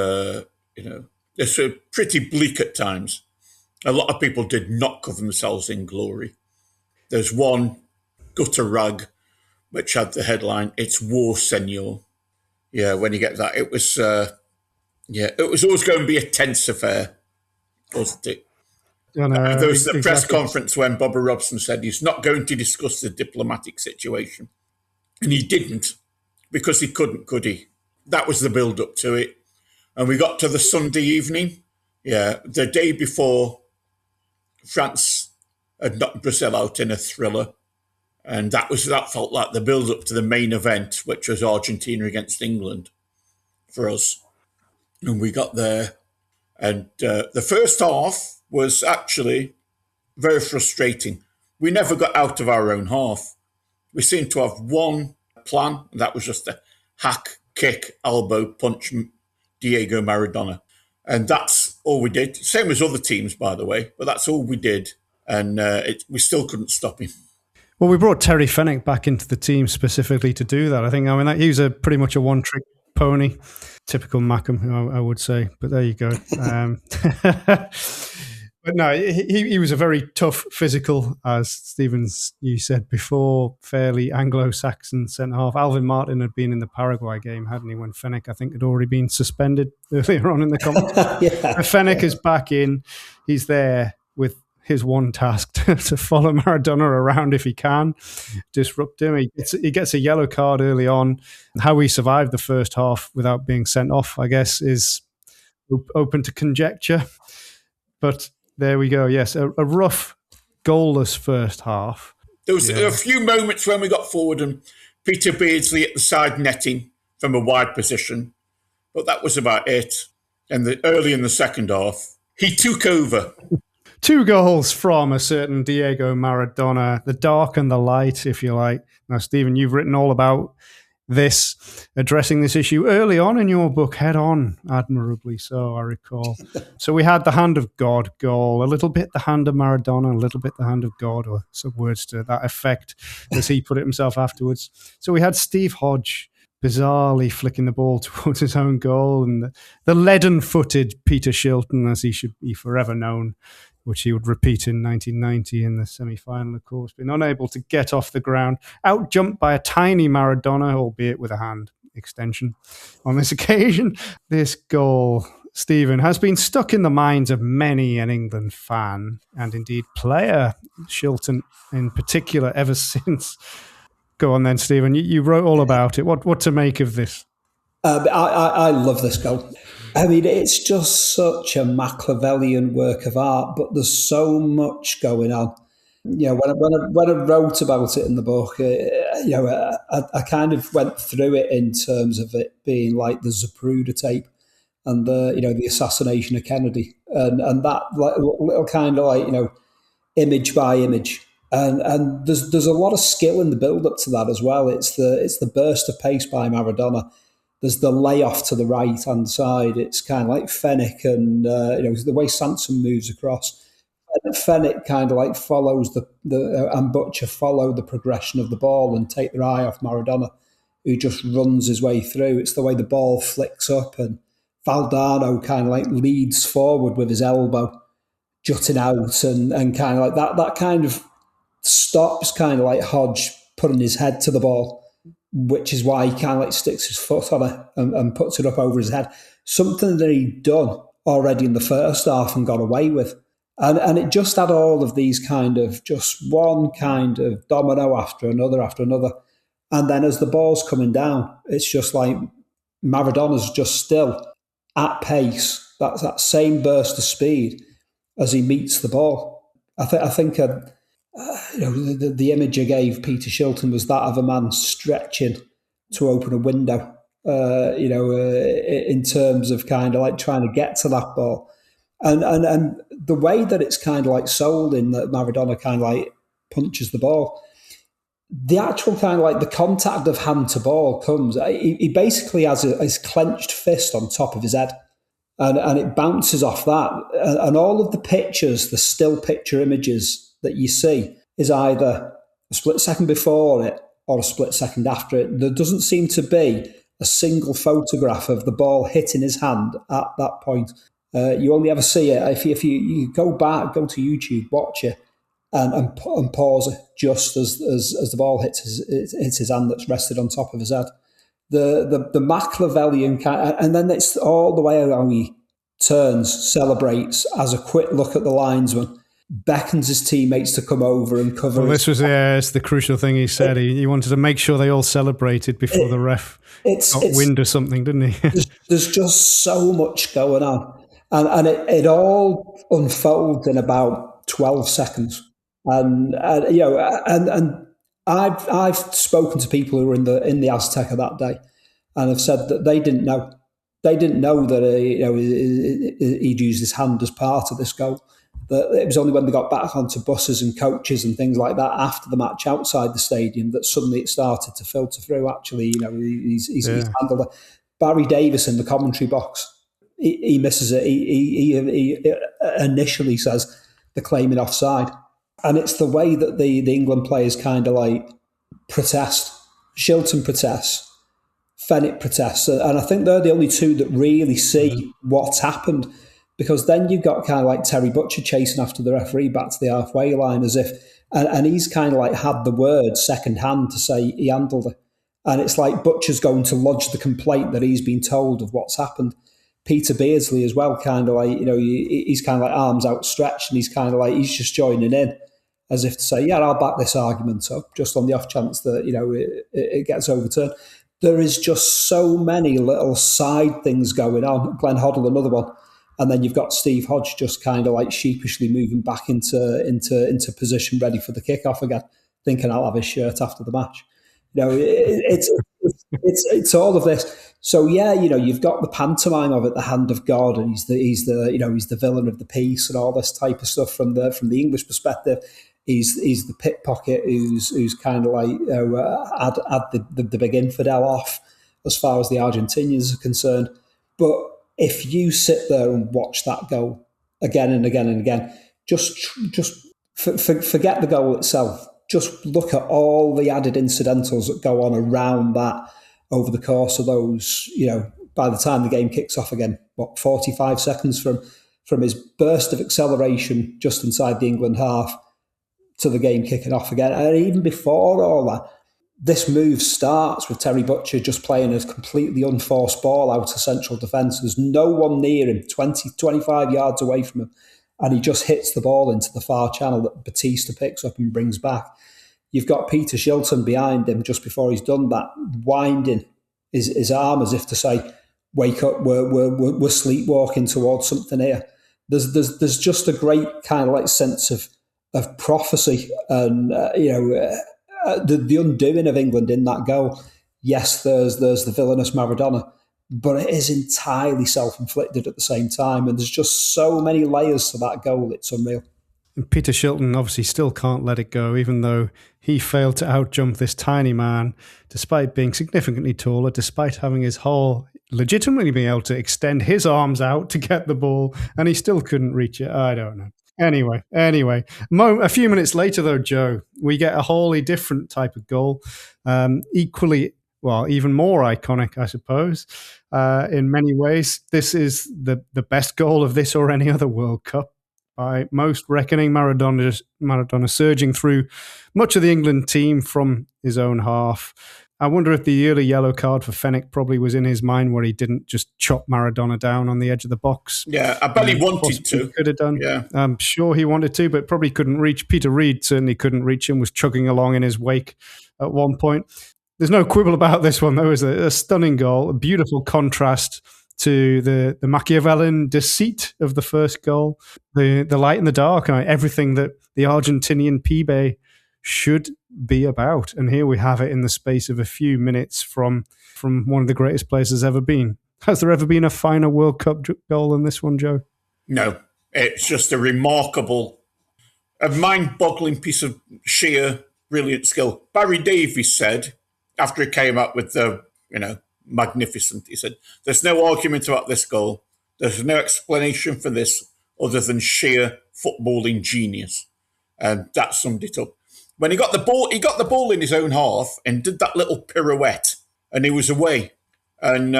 it's pretty bleak at times. A lot of people did not cover themselves in glory. There's one gutter rag, which had the headline, "It's War, Senor." Yeah, when you get that, it was always going to be a tense affair, wasn't it? There was the press conference when Bobby Robson said he's not going to discuss the diplomatic situation. And he didn't, because he couldn't, could he? That was the build-up to it. And we got to the Sunday evening, the day before France had knocked Brazil out in a thriller. And that felt like the build-up to the main event, which was Argentina against England for us. And we got there. And the first half was actually very frustrating. We never got out of our own half. We seemed to have one plan, and that was just a hack, kick, elbow, punch Diego Maradona. And that's all we did. Same as other teams, by the way, but that's all we did. And we still couldn't stop him. Well, we brought Terry Fenwick back into the team specifically to do that. I mean, he was pretty much a one-trick pony. Typical Mackham, I would say. But there you go. But no, he was a very tough, physical, as Stevens, you said before, fairly Anglo-Saxon centre-half. Alvin Martin had been in the Paraguay game, hadn't he, when Fenwick, I think, had already been suspended earlier on in the competition. Fenwick is back in. He's there with his one task to follow Maradona around if he can, disrupt him. He gets a yellow card early on. How he survived the first half without being sent off, I guess, is open to conjecture. But there we go. Yes, a rough, goalless first half. There was a few moments when we got forward and Peter Beardsley at the side netting from a wide position, but that was about it. And early in the second half, he took over. 2 goals from a certain Diego Maradona, the dark and the light, if you like. Now, Stephen, you've written all about addressing this issue early on in your book, head on, admirably so, I recall. So we had the hand of God goal, a little bit the hand of Maradona, a little bit the hand of God, or some words to that effect, as he put it himself afterwards. So we had Steve Hodge bizarrely flicking the ball towards his own goal, and the leaden-footed Peter Shilton, as he should be forever known, which he would repeat in 1990 in the semi-final, of course, being unable to get off the ground, out-jumped by a tiny Maradona, albeit with a hand extension. On this occasion, this goal, Stephen, has been stuck in the minds of many an England fan, and indeed player, Shilton in particular, ever since. Go on then, Stephen. You wrote all about it. What to make of this? I love this goal. I mean, it's just such a Machiavellian work of art, but there's so much going on. You know, when I wrote about it in the book, I kind of went through it in terms of it being like the Zapruder tape and the assassination of Kennedy, and that like, little kind of like image by image. And there's a lot of skill in the build up to that as well. It's the burst of pace by Maradona. There's the layoff to the right hand side. It's kind of like Fenwick and the way Sanson moves across. And Fenwick kind of like follows and Butcher follow the progression of the ball and take their eye off Maradona, who just runs his way through. It's the way the ball flicks up, and Valdano kind of like leads forward with his elbow jutting out, and kind of like that kind of stops kind of like Hodge putting his head to the ball, which is why he kind of like sticks his foot on it and puts it up over his head. Something that he'd done already in the first half and got away with. And it just had all of these kind of just one kind of domino after another. And then as the ball's coming down, it's just like Maradona's just still at pace. That's that same burst of speed as he meets the ball. I think the image I gave Peter Shilton was that of a man stretching to open a window, in terms of kind of like trying to get to that ball. And the way that it's kind of like sold in that Maradona kind of like punches the ball, the actual kind of like the contact of hand to ball comes, he basically has his clenched fist on top of his head. And it bounces off that. And all of the pictures, the still picture images that you see, is either a split second before it or a split second after it. There doesn't seem to be a single photograph of the ball hitting his hand at that point. You only ever see it if you go back, go to YouTube, watch it, and pause it just as the ball hits his hand that's rested on top of his head. The Machiavellian kind, and then it's all the way around. He turns, celebrates, has a quick look at the linesman, beckons his teammates to come over and cover. Well, this was it's the crucial thing he said. He wanted to make sure they all celebrated before the ref got wind or something, didn't he? there's just so much going on, and it all unfolds in about 12 seconds. And I've spoken to people who were in the Azteca that day, and have said that they didn't know. They didn't know that he'd used his hand as part of this goal. That it was only when they got back onto buses and coaches and things like that after the match outside the stadium that suddenly it started to filter through. Actually, he's handled it. Barry Davis in the commentary box, he misses it. He initially says they're claiming offside. And it's the way that the England players kind of like protest. Shilton protests, Fenwick protests. And I think they're the only two that really see what's happened, because then you've got kind of like Terry Butcher chasing after the referee back to the halfway line as if, and he's kind of like had the word second hand to say he handled it. And it's like Butcher's going to lodge the complaint that he's been told of what's happened. Peter Beardsley as well, kind of like, he's kind of like arms outstretched, and he's kind of like, he's just joining in, as if to say, yeah, I'll back this argument up, just on the off chance that, it gets overturned. There is just so many little side things going on. Glenn Hoddle, another one. And then you've got Steve Hodge just kind of like sheepishly moving back into position, ready for the kickoff again, thinking I'll have his shirt after the match. It's all of this. So yeah, you've got the pantomime of it, the hand of God, and he's the villain of the piece, and all this type of stuff from the English perspective. He's the pickpocket who's kind of like had the big infidel off as far as the Argentinians are concerned. But if you sit there and watch that goal again and again and again, just forget the goal itself. Just look at all the added incidentals that go on around that over the course of those, by the time the game kicks off again, 45 seconds from his burst of acceleration just inside the England half to the game kicking off again. And even before all that, this move starts with Terry Butcher just playing a completely unforced ball out of central defence. There's no one near him, 20, 25 yards away from him. And he just hits the ball into the far channel that Batista picks up and brings back. You've got Peter Shilton behind him just before he's done that, winding his arm as if to say, wake up, we're sleepwalking towards something here. There's just a great kind of like sense of prophecy and, the undoing of England in that goal. Yes, there's the villainous Maradona, but it is entirely self-inflicted at the same time. And there's just so many layers to that goal. It's unreal. And Peter Shilton obviously still can't let it go, even though he failed to outjump this tiny man, despite being significantly taller, despite having his whole legitimately being able to extend his arms out to get the ball, and he still couldn't reach it. I don't know. Anyway, a few minutes later, though, Joe, we get a wholly different type of goal, equally, well, even more iconic, I suppose, in many ways. This is the best goal of this or any other World Cup. By most reckoning, Maradona surging through much of the England team from his own half. I wonder if the early yellow card for Fenwick probably was in his mind, where he didn't just chop Maradona down on the edge of the box. Yeah, I bet he wanted to. Could have done. Yeah. I'm sure he wanted to, but probably couldn't reach. Peter Reid certainly couldn't reach him, was chugging along in his wake at one point. There's no quibble about this one, though. It was a stunning goal, a beautiful contrast to the Machiavellian deceit of the first goal, the light and the dark, and everything that the Argentinian Pibe should be about. And here we have it in the space of a few minutes from one of the greatest players there's ever been. Has there ever been a finer World Cup goal than this one, Joe? No, it's just a mind-boggling piece of sheer brilliant skill. Barry Davies said, after he came up with the, magnificent, he said, there's no argument about this goal. There's no explanation for this other than sheer footballing genius. And that summed it up. When he got the ball in his own half and did that little pirouette, and he was away. And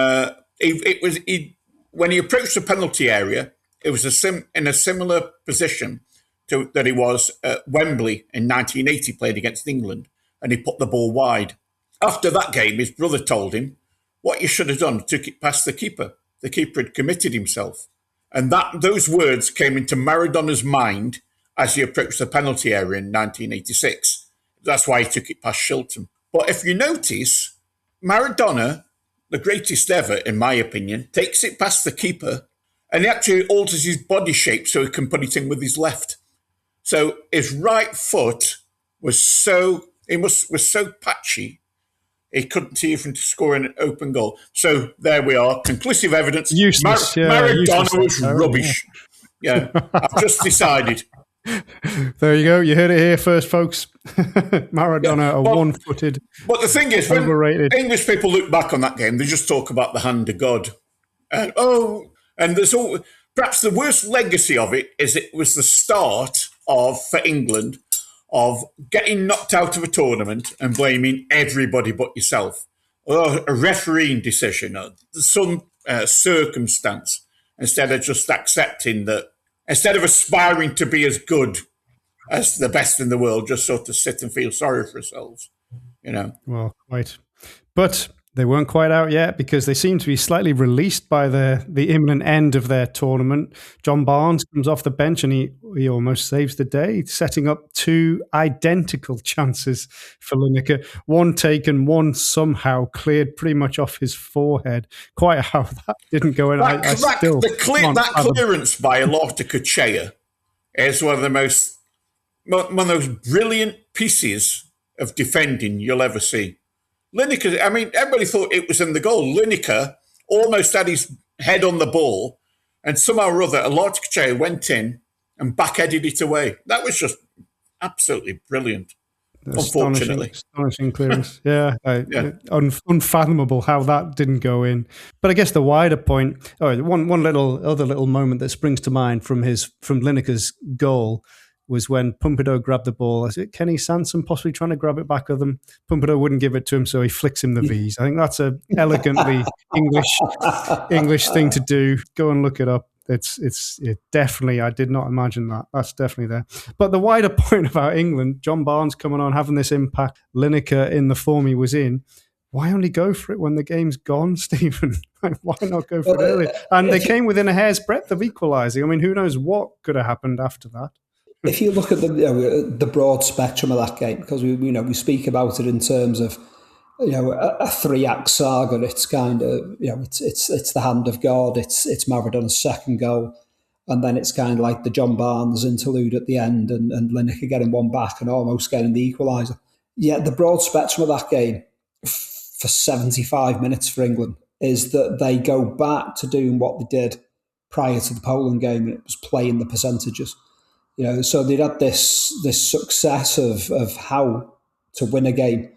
when he approached the penalty area, it was in a similar position to that he was at Wembley in 1980, played against England, and he put the ball wide. After that game, his brother told him, what you should have done, took it past the keeper. The keeper had committed himself. And those words came into Maradona's mind as he approached the penalty area in 1986. That's why he took it past Shilton. But if you notice, Maradona, the greatest ever, in my opinion, takes it past the keeper and he actually alters his body shape so he can put it in with his left. So his right foot was so patchy, he couldn't even score an open goal. So there we are, conclusive evidence. Useless, Maradona was rubbish. Yeah, I've just decided. There you go. You heard it here first, folks. Maradona, one-footed. But the thing is, overrated. When English people look back on that game, they just talk about the hand of God. And there's perhaps the worst legacy of it is it was the start for England of getting knocked out of a tournament and blaming everybody but yourself, or a refereeing decision, or some circumstance, instead of just accepting that. Instead of aspiring to be as good as the best in the world, just sort of sit and feel sorry for ourselves, Well, quite. But they weren't quite out yet because they seem to be slightly released by the imminent end of their tournament. John Barnes comes off the bench and he almost saves the day, setting up two identical chances for Lineker. One taken, one somehow cleared pretty much off his forehead. Quite how that didn't go in. That clearance by Alorta Kuchea is one of those brilliant pieces of defending you'll ever see. Lineker, everybody thought it was in the goal. Lineker almost had his head on the ball, and somehow or other, Alorta Kuchea went in and backheaded it away. That was just Absolutely brilliant. Astonishing, Unfortunately. astonishing clearance. Yeah, Yeah. Unfathomable how that didn't go in. But I guess the wider point. Oh, one little moment that springs to mind from Lineker's goal was when Pompidou grabbed the ball. Is it Kenny Sansom possibly trying to grab it back with him? Pompidou wouldn't give it to him, so he flicks him the V's. I think that's a elegantly English thing to do. Go and look it up. It's definitely, I did not imagine that. That's definitely there. But the wider point about England, John Barnes coming on, having this impact, Lineker in the form he was in, why only go for it when the game's gone, Stephen? Why not go for it earlier? And they came within a hair's breadth of equalising. I mean, who knows what could have happened after that? If you look at the broad spectrum of that game, because we speak about it in terms of a 3-act saga. It's kind of it's the hand of God. It's Maradona's second goal, and then it's kind of like the John Barnes interlude at the end, and Lineker getting one back and almost getting the equaliser. Yeah, the broad spectrum of that game for 75 minutes for England is that they go back to doing what they did prior to the Poland game, and it was playing the percentages. So they'd had this success of how to win a game.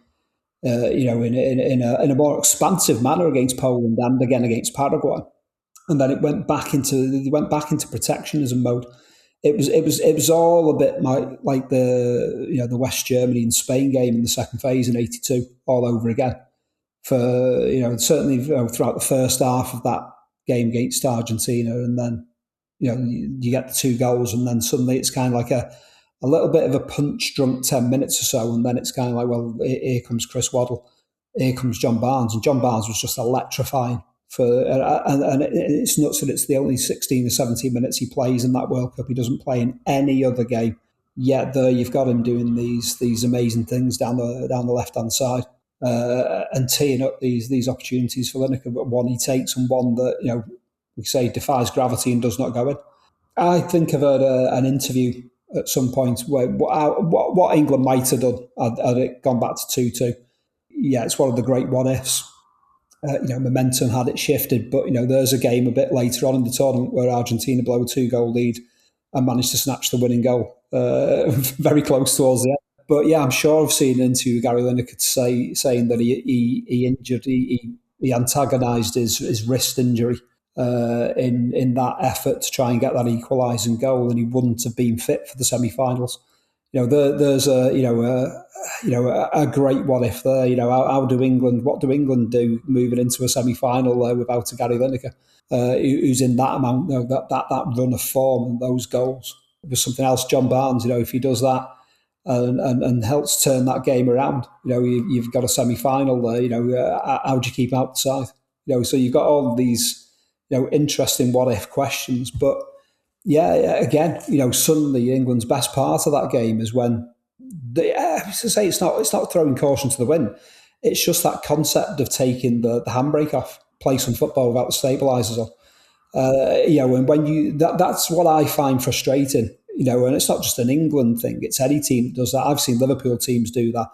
In a more expansive manner against Poland and again against Paraguay, and then they went back into protectionism mode. It was all a bit like the West Germany and Spain game in the second phase in '82 all over again. For certainly throughout the first half of that game against Argentina, and then you get the 2 goals, and then suddenly it's kind of like a little bit of a punch-drunk 10 minutes or so, and then it's kind of like, well, here comes Chris Waddle, here comes John Barnes, and John Barnes was just electrifying. And it's nuts that it's the only 16 or 17 minutes he plays in that World Cup. He doesn't play in any other game. Yet there you've got him doing these amazing things down the left-hand side and teeing up these opportunities for Lineker. But one he takes and one that, we say defies gravity and does not go in. I think I've heard an interview at some point where what England might have done had it gone back to 2-2. Yeah, it's one of the great what-ifs. Momentum had it shifted, but there's a game a bit later on in the tournament where Argentina blow a 2-goal lead and managed to snatch the winning goal very close towards the end. But yeah, I'm sure I've seen an interview with Gary Lineker saying that he antagonised his wrist injury in that effort to try and get that equalising goal, and he wouldn't have been fit for the semi-finals. There's a great what if there. What do England do moving into a semi-final without a Gary Lineker, who's in that amount, that run of form and those goals. There's something else. John Barnes, if he does that and helps turn that game around, you've got a semi-final there. How do you keep him out the side? So you've got all these interesting what if questions, but again, suddenly England's best part of that game is when it's not throwing caution to the wind. It's just that concept of taking the handbrake off, play some football without the stabilisers on. And when that's what I find frustrating. And it's not just an England thing; it's any team that does that. I've seen Liverpool teams do that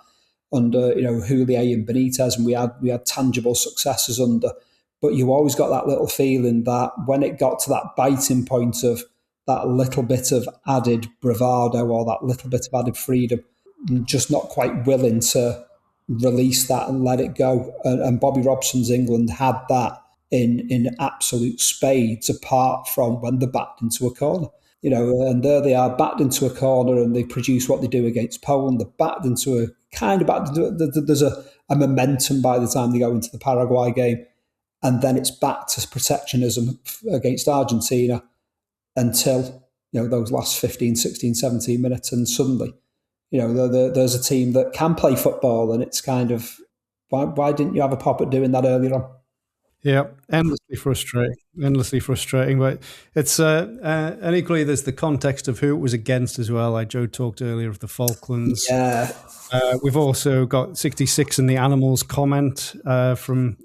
under Houllier and Benitez, and we had tangible successes under. But you always got that little feeling that when it got to that biting point of that little bit of added bravado or that little bit of added freedom, just not quite willing to release that and let it go. And Bobby Robson's England had that in absolute spades, apart from when they're backed into a corner. And there they are, backed into a corner, and they produce what they do against Poland. They're backed into there's a momentum by the time they go into the Paraguay game. And then it's back to protectionism against Argentina until, those last 15, 16, 17 minutes. And suddenly, there's a team that can play football, and it's kind of, why didn't you have a pop at doing that earlier on? Yeah, endlessly frustrating. But it's and equally there's the context of who it was against as well. Like Joe talked earlier of the Falklands. Yeah. We've also got 66 in the animals comment from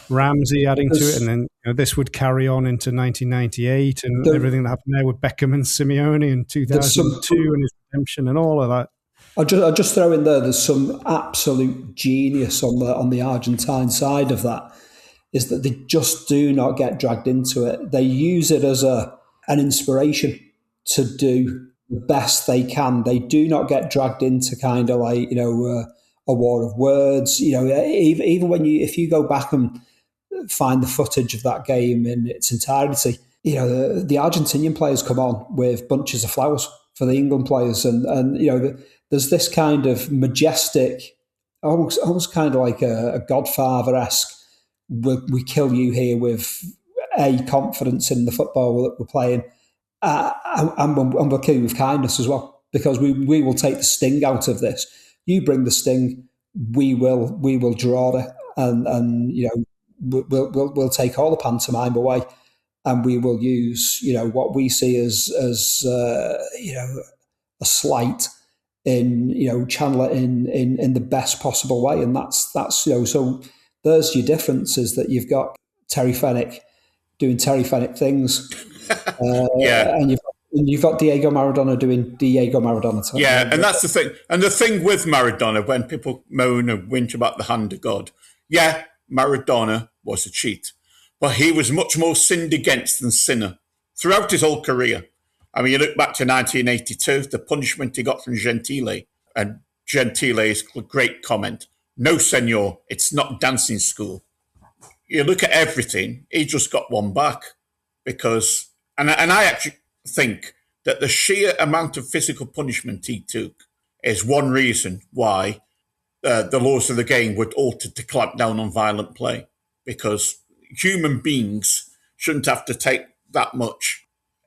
Ramsey adding to it, and then this would carry on into 1998 and everything that happened there with Beckham and Simeone in 2002 and his redemption and all of that. I'll just throw in there's some absolute genius on the Argentine side of that. Is that they just do not get dragged into it. They use it as an inspiration to do the best they can. They do not get dragged into kind of like, a war of words. Even when if you go back and find the footage of that game in its entirety, the Argentinian players come on with bunches of flowers for the England players, and there's this kind of majestic, almost kind of like a Godfather-esque. We kill you here with a confidence in the football that we're playing, and we'll kill you with kindness as well, because we will take the sting out of this. You bring the sting, we will draw it, and we'll take all the pantomime away, and we will use what we see as a slight in channel it in the best possible way, and that's so there's your difference, is that you've got Terry Fenwick doing Terry Fenwick things, and you've got Diego Maradona doing Diego Maradona things. Yeah, and that's the thing. And the thing with Maradona, when people moan and whinge about the hand of God, Maradona was a cheat, but he was much more sinned against than sinner throughout his whole career. I mean, you look back to 1982, the punishment he got from Gentile, and Gentile's great comment, "No, senor, it's not dancing school." You look at everything, he just got one back because, and I actually think that the sheer amount of physical punishment he took is one reason why the laws of the game were altered to clamp down on violent play, because human beings shouldn't have to take that much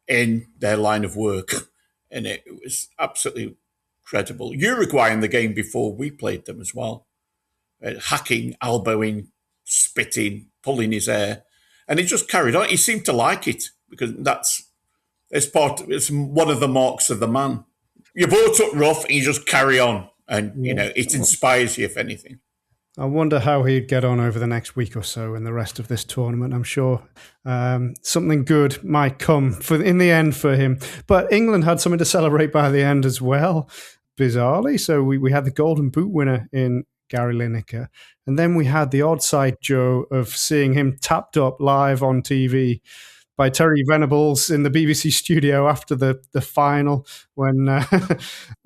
in their line of work. And it was absolutely incredible. Uruguay in the game before we played them as well. Hacking, elbowing, spitting, pulling his hair. And he just carried on. He seemed to like it, because it's one of the marks of the man. You're brought up rough and you just carry on. And, it inspires you, if anything. I wonder how he'd get on over the next week or so in the rest of this tournament. I'm sure something good might come in the end for him. But England had something to celebrate by the end as well, bizarrely. So we had the Golden Boot winner in Gary Lineker. And then we had the odd side, Joe, of seeing him tapped up live on TV by Terry Venables in the BBC studio after the final, when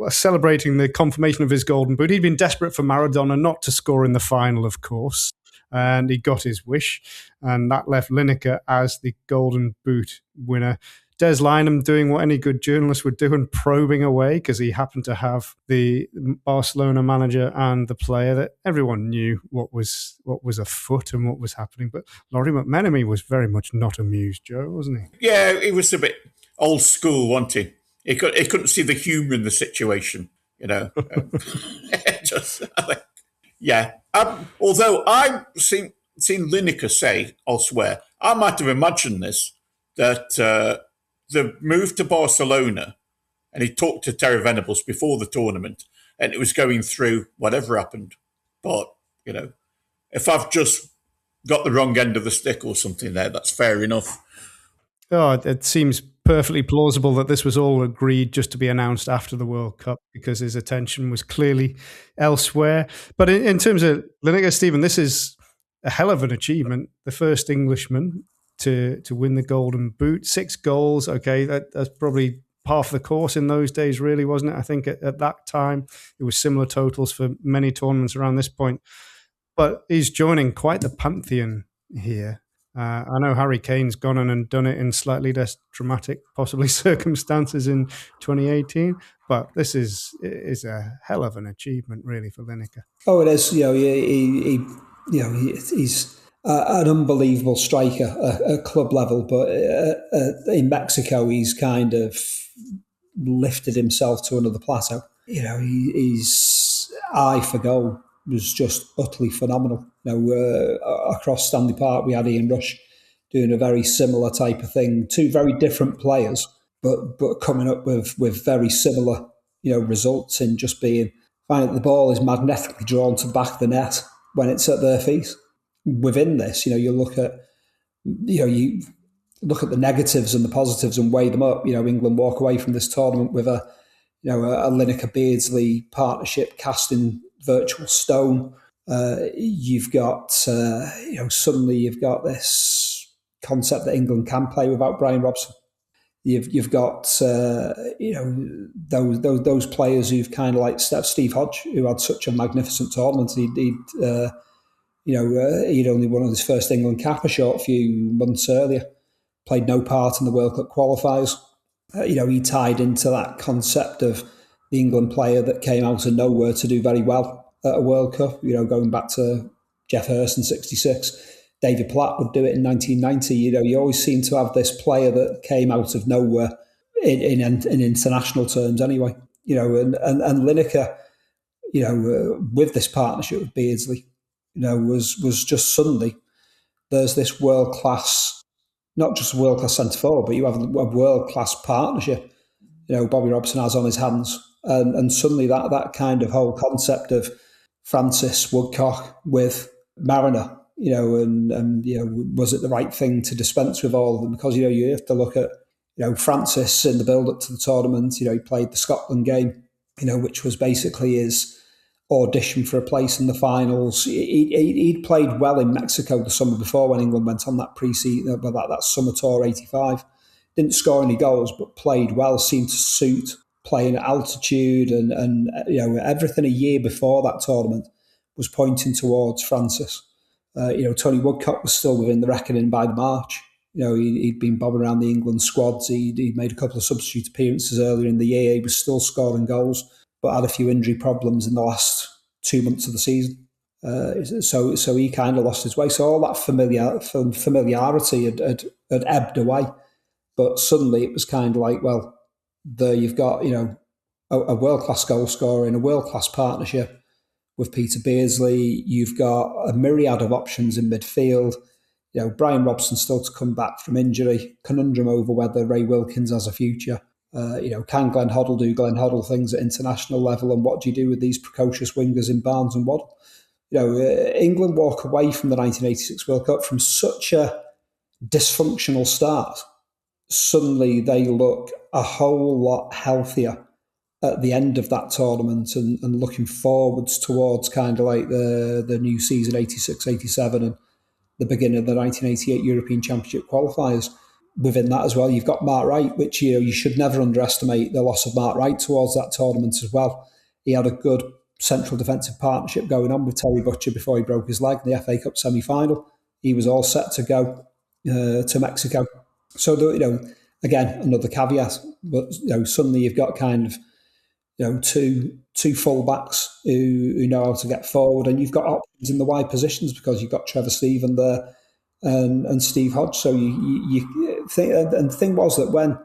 celebrating the confirmation of his Golden Boot. He'd been desperate for Maradona not to score in the final, of course, and he got his wish, and that left Lineker as the Golden Boot winner. Des Lynam doing what any good journalist would do and probing away, because he happened to have the Barcelona manager and the player that everyone knew what was afoot and what was happening. But Laurie McMenemy was very much not amused, Joe, wasn't he? Yeah, he was a bit old school, wasn't he? He couldn't see the humour in the situation, although I've seen Lineker say elsewhere, I might have imagined this, that the move to Barcelona, and he talked to Terry Venables before the tournament, and it was going through whatever happened. But, if I've just got the wrong end of the stick or something there, that's fair enough. Oh, it seems perfectly plausible that this was all agreed just to be announced after the World Cup, because his attention was clearly elsewhere. But in terms of Lineker, Stephen, this is a hell of an achievement. The first Englishman to win the Golden Boot, 6 goals. Okay, that's probably half the course in those days, really, wasn't it? I think at that time it was similar totals for many tournaments around this point. But he's joining quite the pantheon here. I know Harry Kane's gone on and done it in slightly less dramatic, possibly, circumstances in 2018. But this is a hell of an achievement, really, for Lineker. Oh, it is. He's an unbelievable striker at club level, but in Mexico, he's kind of lifted himself to another plateau. His eye for goal was just utterly phenomenal. Across Stanley Park, we had Ian Rush doing a very similar type of thing. 2 very different players, but coming up with very similar, results in just finding that the ball is magnetically drawn to the back of the net when it's at their feet. Within this, you look at the negatives and the positives and weigh them up. England walk away from this tournament with a Lineker Beardsley partnership cast in virtual stone. You've got suddenly you've got this concept that England can play without Brian Robson. You've got those players who've kind of like Steve Hodge, who had such a magnificent tournament. He'd only won his first England cap a short few months earlier, played no part in the World Cup qualifiers. He tied into that concept of the England player that came out of nowhere to do very well at a World Cup. Going back to Jeff Hurst in '66, David Platt would do it in 1990. You always seem to have this player that came out of nowhere in international terms, anyway. And Lineker, with this partnership with Beardsley, was just suddenly there's this world class. Not just a world-class centre forward, but you have a world-class partnership. Bobby Robson has on his hands, and suddenly that kind of whole concept of Francis Woodcock with Mariner, was it the right thing to dispense with all of them? Because you have to look at Francis in the build-up to the tournament. He played the Scotland game, which was basically his audition for a place in the finals. He'd played well in Mexico the summer before when England went on that pre-season, that summer tour '85. Didn't score any goals, but played well. Seemed to suit playing at altitude, and everything a year before that tournament was pointing towards Francis. Tony Woodcock was still within the reckoning by the March. He'd been bobbing around the England squads. He'd made a couple of substitute appearances earlier in the year. He was still scoring goals, but had a few injury problems in the last 2 months of the season. So he kind of lost his way. So all that familiarity had ebbed away. But suddenly it was kind of like, well, there you've got, a world-class goal scorer in a world-class partnership with Peter Beardsley. You've got a myriad of options in midfield. Brian Robson still to come back from injury. Conundrum over whether Ray Wilkins has a future. Can Glenn Hoddle do Glenn Hoddle things at international level, and what do you do with these precocious wingers in Barnes and Waddle? England walk away from the 1986 World Cup from such a dysfunctional start. Suddenly they look a whole lot healthier at the end of that tournament and looking forwards towards kind of like the new season 86-87 and the beginning of the 1988 European Championship qualifiers. Within that as well, you've got Mark Wright, which you should never underestimate the loss of Mark Wright towards that tournament as well. He had a good central defensive partnership going on with Terry Butcher before he broke his leg in the FA Cup semi-final. He was all set to go to Mexico. So, again, another caveat, but suddenly you've got kind of two full-backs who know how to get forward, and you've got options in the wide positions because you've got Trevor Stephen there and Steve Hodge. So you think, and the thing was that when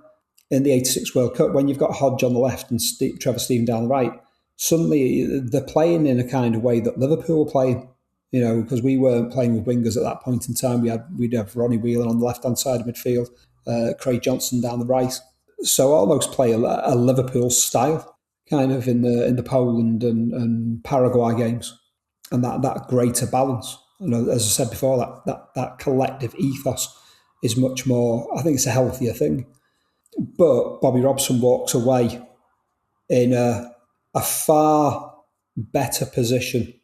in the '86 World Cup, when you've got Hodge on the left and Trevor Stephen down the right, suddenly they're playing in a kind of way that Liverpool were playing. Because we weren't playing with wingers at that point in time. We'd have Ronnie Whelan on the left-hand side of midfield, Craig Johnson down the right. So almost play a Liverpool style, kind of in the Poland and Paraguay games, and that greater balance. As I said before, that collective ethos is much more. I think it's a healthier thing. But Bobby Robson walks away in a far better position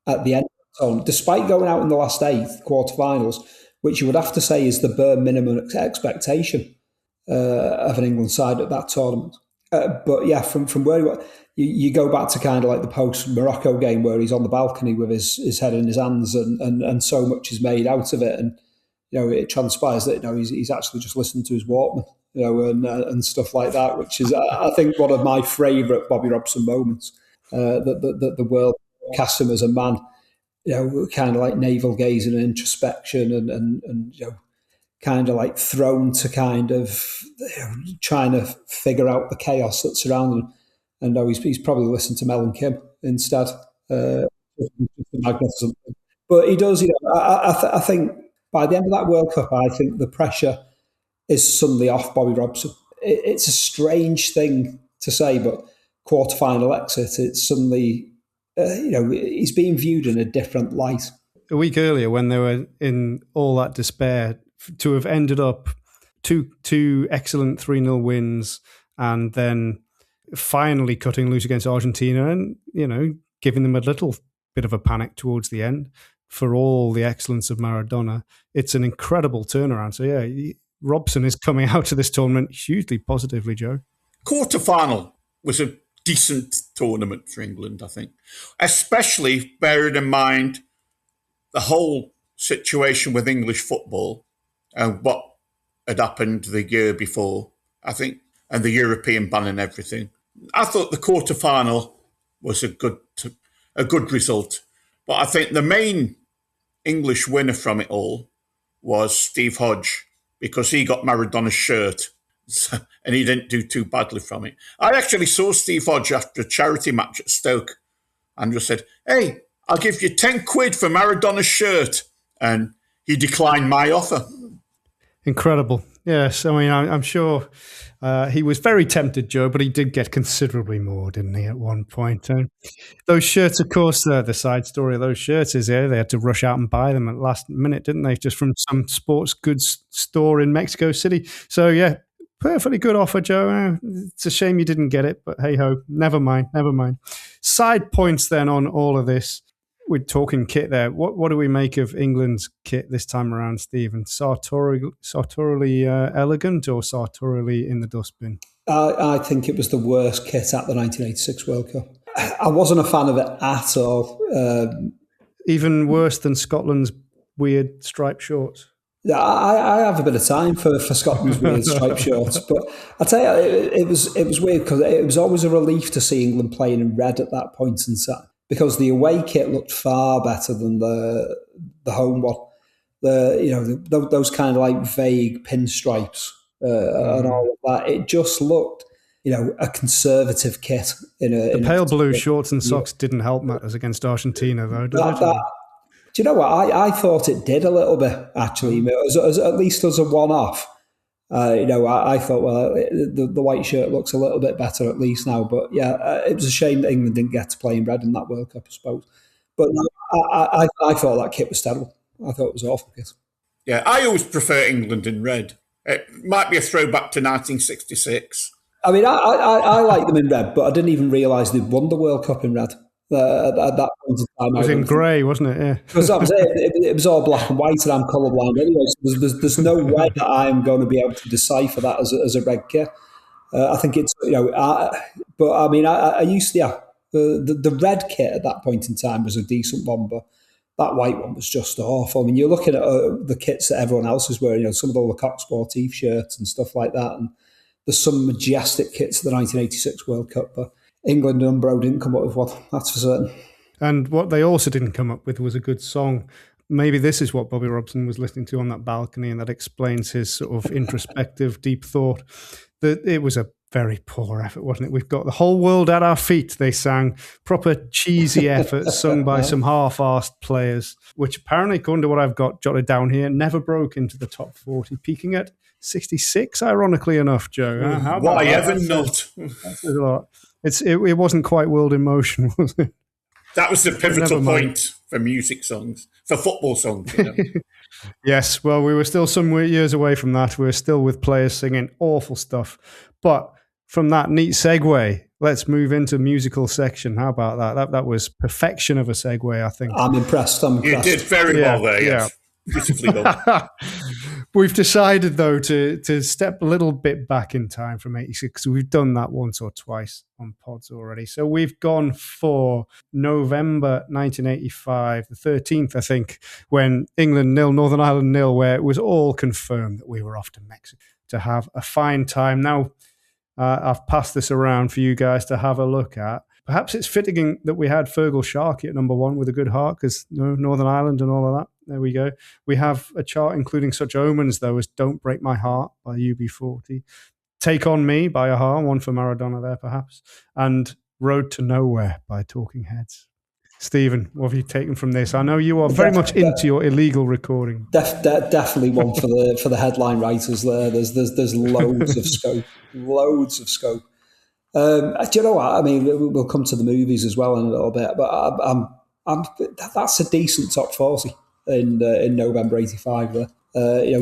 at the end of the tournament, despite going out in the last eighth, quarterfinals, which you would have to say is the bare minimum expectation of an England side at that tournament. But yeah, from where you go back to kind of like the post-Morocco game where he's on the balcony with his head in his hands and so much is made out of it. And, it transpires that, he's actually just listened to his Walkman, and stuff like that, which is, I think, one of my favourite Bobby Robson moments, that the world casts him as a man, kind of like navel gazing and introspection and kind of like thrown to kind of trying to figure out the chaos that's surrounding him. And he's probably listened to Mel and Kim instead. Magnificent. But he does, I think by the end of that World Cup, I think the pressure is suddenly off Bobby Robson. It's a strange thing to say, but quarter-final exit, it's suddenly, he's being viewed in a different light. A week earlier, when they were in all that despair, to have ended up two excellent 3-0 wins and then finally cutting loose against Argentina and, giving them a little bit of a panic towards the end for all the excellence of Maradona. It's an incredible turnaround. So, yeah, Robson is coming out of this tournament hugely positively, Joe. Quarter-final was a decent tournament for England, I think, especially bearing in mind the whole situation with English football and what had happened the year before, I think, and the European ban and everything. I thought the quarter-final was a good result. But I think the main English winner from it all was Steve Hodge, because he got Maradona's shirt and he didn't do too badly from it. I actually saw Steve Hodge after a charity match at Stoke and just said, "Hey, I'll give you 10 quid for Maradona's shirt." And he declined my offer. Incredible. Yes, I mean, I'm sure he was very tempted, Joe, but he did get considerably more, didn't he, at one point? Those shirts, of course, the side story of those shirts is they had to rush out and buy them at the last minute, didn't they, just from some sports goods store in Mexico City. So, yeah, perfectly good offer, Joe. It's a shame you didn't get it, but hey-ho, never mind. Side points then on all of this. We're talking kit there. What do we make of England's kit this time around, Stephen? Sartorially elegant or sartorially in the dustbin? I think it was the worst kit at the 1986 World Cup. I wasn't a fan of it at all. Even worse than Scotland's weird striped shorts? I have a bit of time for Scotland's weird striped shorts, but I tell you, it was weird because it was always a relief to see England playing in red at that point in time, because the away kit looked far better than the home one. Those kind of like vague pinstripes and all of that. It just looked, a conservative kit. The pale blue shorts and socks didn't help matters against Argentina, though, did it? Do you know what? I thought it did a little bit, actually, at least as a one-off. I thought, well, the white shirt looks a little bit better at least now. But yeah, it was a shame that England didn't get to play in red in that World Cup, I suppose. But no, I thought that kit was terrible. I thought it was awful kit. Yeah, I always prefer England in red. It might be a throwback to 1966. I mean, I like them in red, but I didn't even realise they'd won the World Cup in red. At that point in time, it was in grey, wasn't it? Yeah, it was all black and white, and I'm colourblind anyway. So there's no way that I'm going to be able to decipher that as a red kit. I think it's but I mean, I used to the red kit at that point in time was a decent one, but that white one was just awful. I mean, you're looking at the kits that everyone else is wearing, some of all the Coq Sportif shirts and stuff like that, and there's some majestic kits of the 1986 World Cup, but England and Umbro didn't come up with one, that's for certain. And what they also didn't come up with was a good song. Maybe this is what Bobby Robson was listening to on that balcony, and that explains his sort of introspective, deep thought. That it was a very poor effort, wasn't it? We've got the whole world at our feet, they sang. Proper cheesy effort sung by some half-arsed players, which apparently, according to what I've got jotted down here, never broke into the top 40, peaking at 66, ironically enough, Joe. Why ever not? That's a lot. It wasn't quite World in Motion, was it? That was the pivotal point for music songs, for football songs. Yes, well, we were still some years away from that. We were still with players singing awful stuff. But from that neat segue, let's move into musical section. How about that? That was perfection of a segue, I think. I'm impressed. You did very well there, yes. Beautifully done. We've decided, though, to step a little bit back in time from 86. We've done that once or twice on pods already. So we've gone for November 1985, the 13th, I think, when England 0, Northern Ireland 0, where it was all confirmed that we were off to Mexico to have a fine time. Now, I've passed this around for you guys to have a look at. Perhaps it's fitting that we had Fergal Sharkey at number 1 with a good heart, because Northern Ireland and all of that. There we go. We have a chart including such omens, though, as Don't Break My Heart by UB40, Take On Me by Aha, one for Maradona there perhaps, and Road to Nowhere by Talking Heads. Stephen, what have you taken from this? I know you are very much into your illegal recording. Definitely one for the headline writers there. There's loads of scope. Loads of scope. Do you know what? I mean, we'll come to the movies as well in a little bit, but that's a decent top 40 in November '85. There,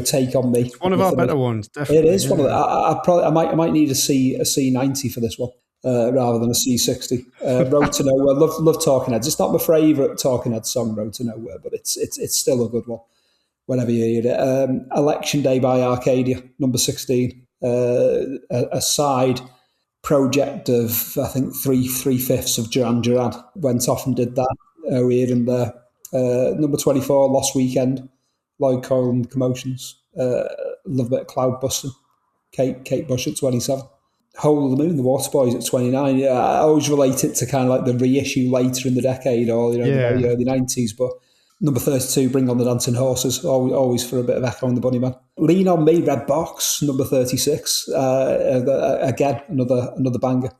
Take On Me. It's one of our better ones, definitely. It is one of the. I might need a C90 for this one rather than a C60. Road to Nowhere. Love Talking Heads. It's not my favourite Talking Heads song, Road to Nowhere, but it's still a good one. whenever you hear it. Election Day by Arcadia, number 16. A side project of, I think, three-fifths of Duran Duran went off and did that. We in there. Number 24, Lost Weekend, Lloyd Coyle and Commotions. Love a bit of Cloud Busting. Kate Bush at 27. Hole of the Moon, The Waterboys at 29. Yeah, I always relate it to kind of like the reissue later in the decade or the very early 90s. But number 32, Bring on the Dancing Horses, always for a bit of Echo and the Bunnyman. Lean on Me, Red Box, number 36. Again, another banger.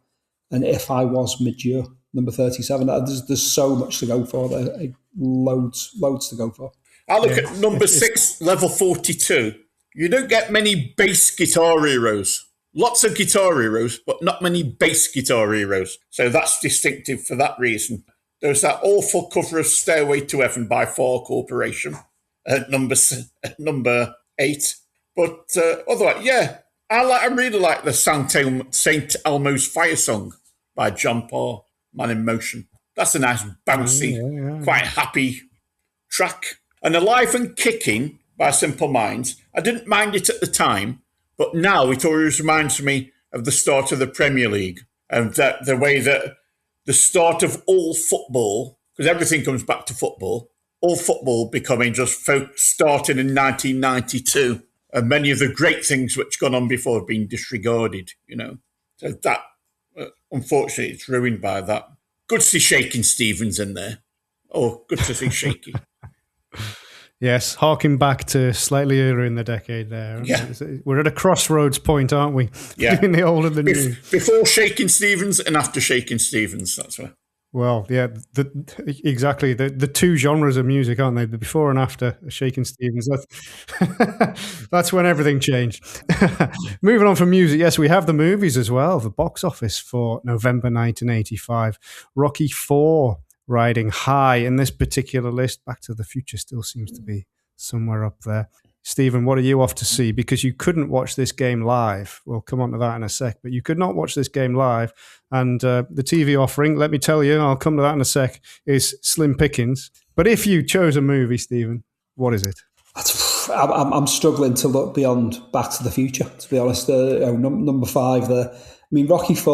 And If I Was Mature, number 37. There's so much to go for there. Loads to go for. I look at number 6, level 42. You don't get many bass guitar heroes. Lots of guitar heroes, but not many bass guitar heroes. So that's distinctive for that reason. There's that awful cover of Stairway to Heaven by Far Corporation at number 8. But otherwise, yeah, I really like the St. Elmo's Fire Song by John Parr, Man in Motion. That's a nice, bouncy, quite happy track. And Alive and Kicking by Simple Minds. I didn't mind it at the time, but now it always reminds me of the start of the Premier League and that the way that the start of all football, because everything comes back to football, all football becoming just starting in 1992, and many of the great things which gone on before have been disregarded, So that, unfortunately, it's ruined by that. Good to see Shakin' Stevens in there. Oh, good to see Shaky. Yes, harking back to slightly earlier in the decade there. Yeah. We're at a crossroads point, aren't we? Yeah. Between the old and the new. Before Shakin' Stevens and after Shakin' Stevens, that's where. Well, yeah, exactly. The two genres of music, aren't they? The before and after Shakin' Stevens. That's when everything changed. Moving on from music, yes, we have the movies as well. The box office for November 1985. Rocky IV riding high in this particular list. Back to the Future still seems to be somewhere up there. Stephen, what are you off to see? Because you couldn't watch this game live. We'll come on to that in a sec, but you could not watch this game live. And the TV offering, let me tell you, I'll come to that in a sec, is slim pickings. But if you chose a movie, Stephen, what is it? I'm struggling to look beyond Back to the Future, to be honest. Number 5 there. I mean, Rocky IV,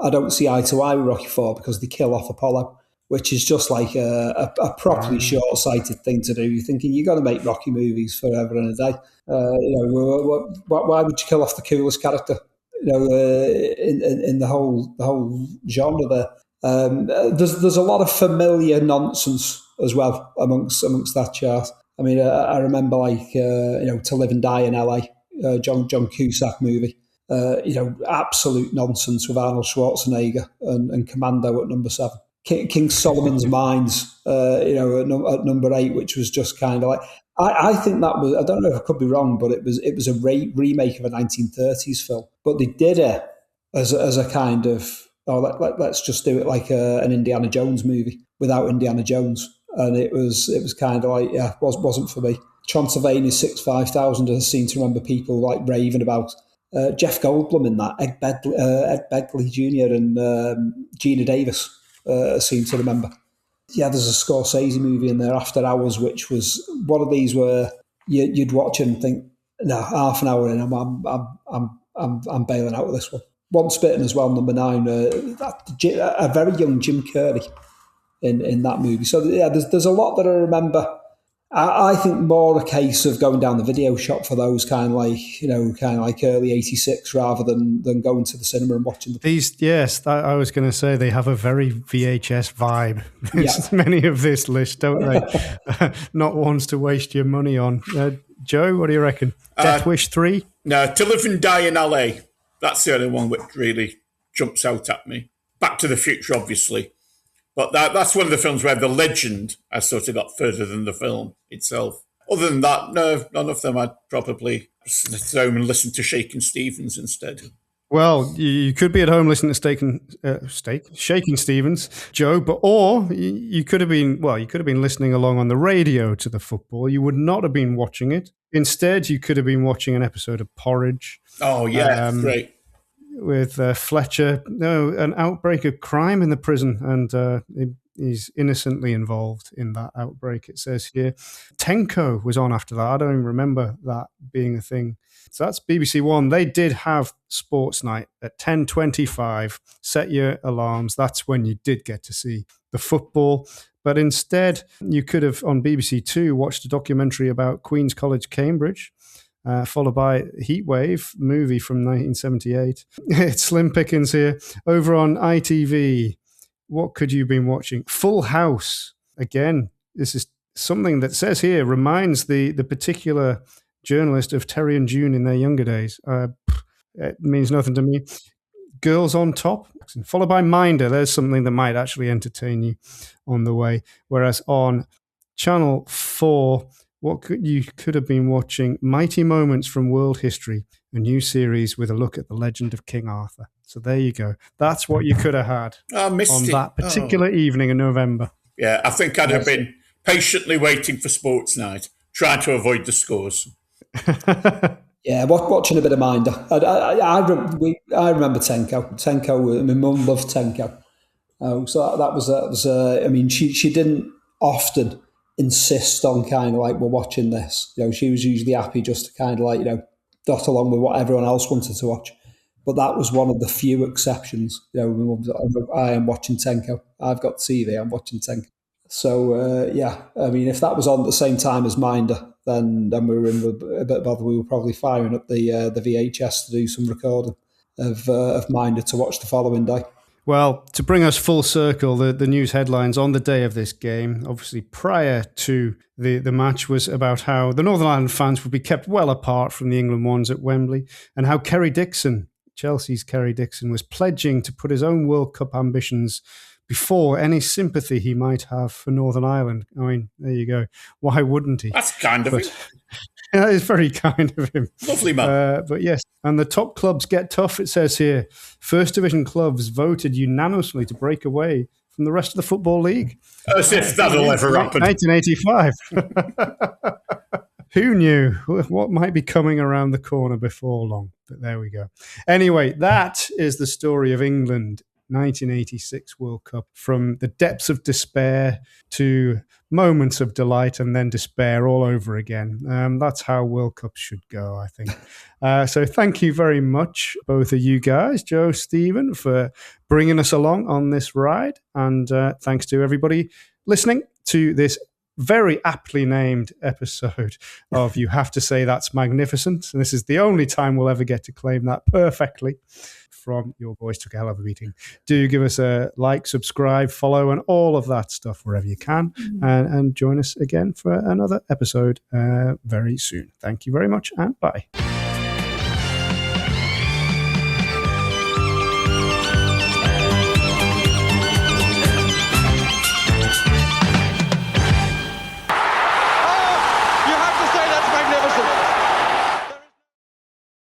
I don't see eye to eye with Rocky IV because they kill off Apollo, which is just like a properly short-sighted thing to do. You're thinking, you're going to make Rocky movies forever and a day. Why would you kill off the coolest character? In the whole genre there. There's a lot of familiar nonsense as well amongst that chart. I mean, I remember To Live and Die in LA, John Cusack movie. Absolute nonsense with Arnold Schwarzenegger and Commando at number 7. King Solomon's Mines, at number 8, which was just kind of like, I think that was, I don't know if I could be wrong, but it was a remake of a 1930s film, but they did it as a kind of, let's just do it like an Indiana Jones movie without Indiana Jones, and it was kind of like, wasn't for me. Transylvania's 65000, I seem to remember people like raving about. Jeff Goldblum in that, Ed Begley Jr. and Gina Davis. I seem to remember. Yeah, there's a Scorsese movie in there, After Hours, which was one of these where you'd watch it and think, no, half an hour in, I'm bailing out with this one. Once Bitten as well, number 9. A very young Jim Carrey in that movie. So yeah, there's a lot that I remember. I think more a case of going down the video shop for those kind of like early 86 rather than going to the cinema and watching the... These, yes, I was going to say they have a very VHS vibe. There's many of this list, don't they? Not ones to waste your money on. Joe, what do you reckon? Death Wish 3? No, To Live and Die in LA. That's the only one which really jumps out at me. Back to the Future, obviously. But that's one of the films where the legend has sort of got further than the film itself. Other than that, no, none of them. I'd probably sit home and listen to Shakin' Stevens instead. Well, you could be at home listening to Shakin' Stevens, Joe, or you could have been listening along on the radio to the football. You would not have been watching it. Instead, you could have been watching an episode of Porridge. Oh, yeah, great. With Fletcher, an outbreak of crime in the prison, and He's innocently involved in that outbreak, it says here. Tenko was on after that. I don't even remember that being a thing. So that's BBC One. They did have Sports Night at 10:25. Set your alarms. That's when you did get to see the football. But instead, you could have, on BBC Two, watched a documentary about Queen's College, Cambridge, followed by Heatwave, movie from 1978. It's slim pickings here. Over on ITV, what could you have been watching? Full House. Again, this is something that says here, reminds the particular journalist of Terry and June in their younger days. It means nothing to me. Girls on Top, followed by Minder. There's something that might actually entertain you on the way. Whereas on Channel 4, you could have been watching Mighty Moments from World History, a new series with a look at the legend of King Arthur. So there you go. That's what you could have had on that particular evening in November. Yeah, I think I'd have been patiently waiting for Sports Night, trying to avoid the scores. Yeah, watching a bit of Minder. I remember Tenko. Tenko, my mum loved Tenko. So that was I mean, she didn't often insist on kind of like, we're watching this. She was usually happy just to kind of like, dot along with what everyone else wanted to watch. But that was one of the few exceptions. My mum's like, I am watching Tenko. I've got TV, I'm watching Tenko. So, I mean, if that was on at the same time as Minder, then we were in a bit of bother. We were probably firing up the VHS to do some recording of Minder to watch the following day. Well, to bring us full circle, the news headlines on the day of this game, obviously prior to the match, was about how the Northern Ireland fans would be kept well apart from the England ones at Wembley, and how Kerry Dixon, Chelsea's Kerry Dixon, was pledging to put his own World Cup ambitions before any sympathy he might have for Northern Ireland. I mean, there you go. Why wouldn't he? That's kind of him. That is very kind of him. Lovely man. But yes, and the top clubs get tough, it says here. First Division clubs voted unanimously to break away from the rest of the Football League. As if that'll ever happen. 1985. Who knew what might be coming around the corner before long? But there we go. Anyway, that is the story of England 1986 World Cup, from the depths of despair to moments of delight and then despair all over again. That's how World Cups should go, I think. So thank you very much, both of you guys, Joe, Stephen, for bringing us along on this ride. And thanks to everybody listening to this very aptly named episode of You Have to Say That's Magnificent. And this is the only time we'll ever get to claim that perfectly from Your Boys Took a Hell of a Beating. Do give us a like, subscribe, follow, and all of that stuff wherever you can. And join us again for another episode very soon. Thank you very much, and bye.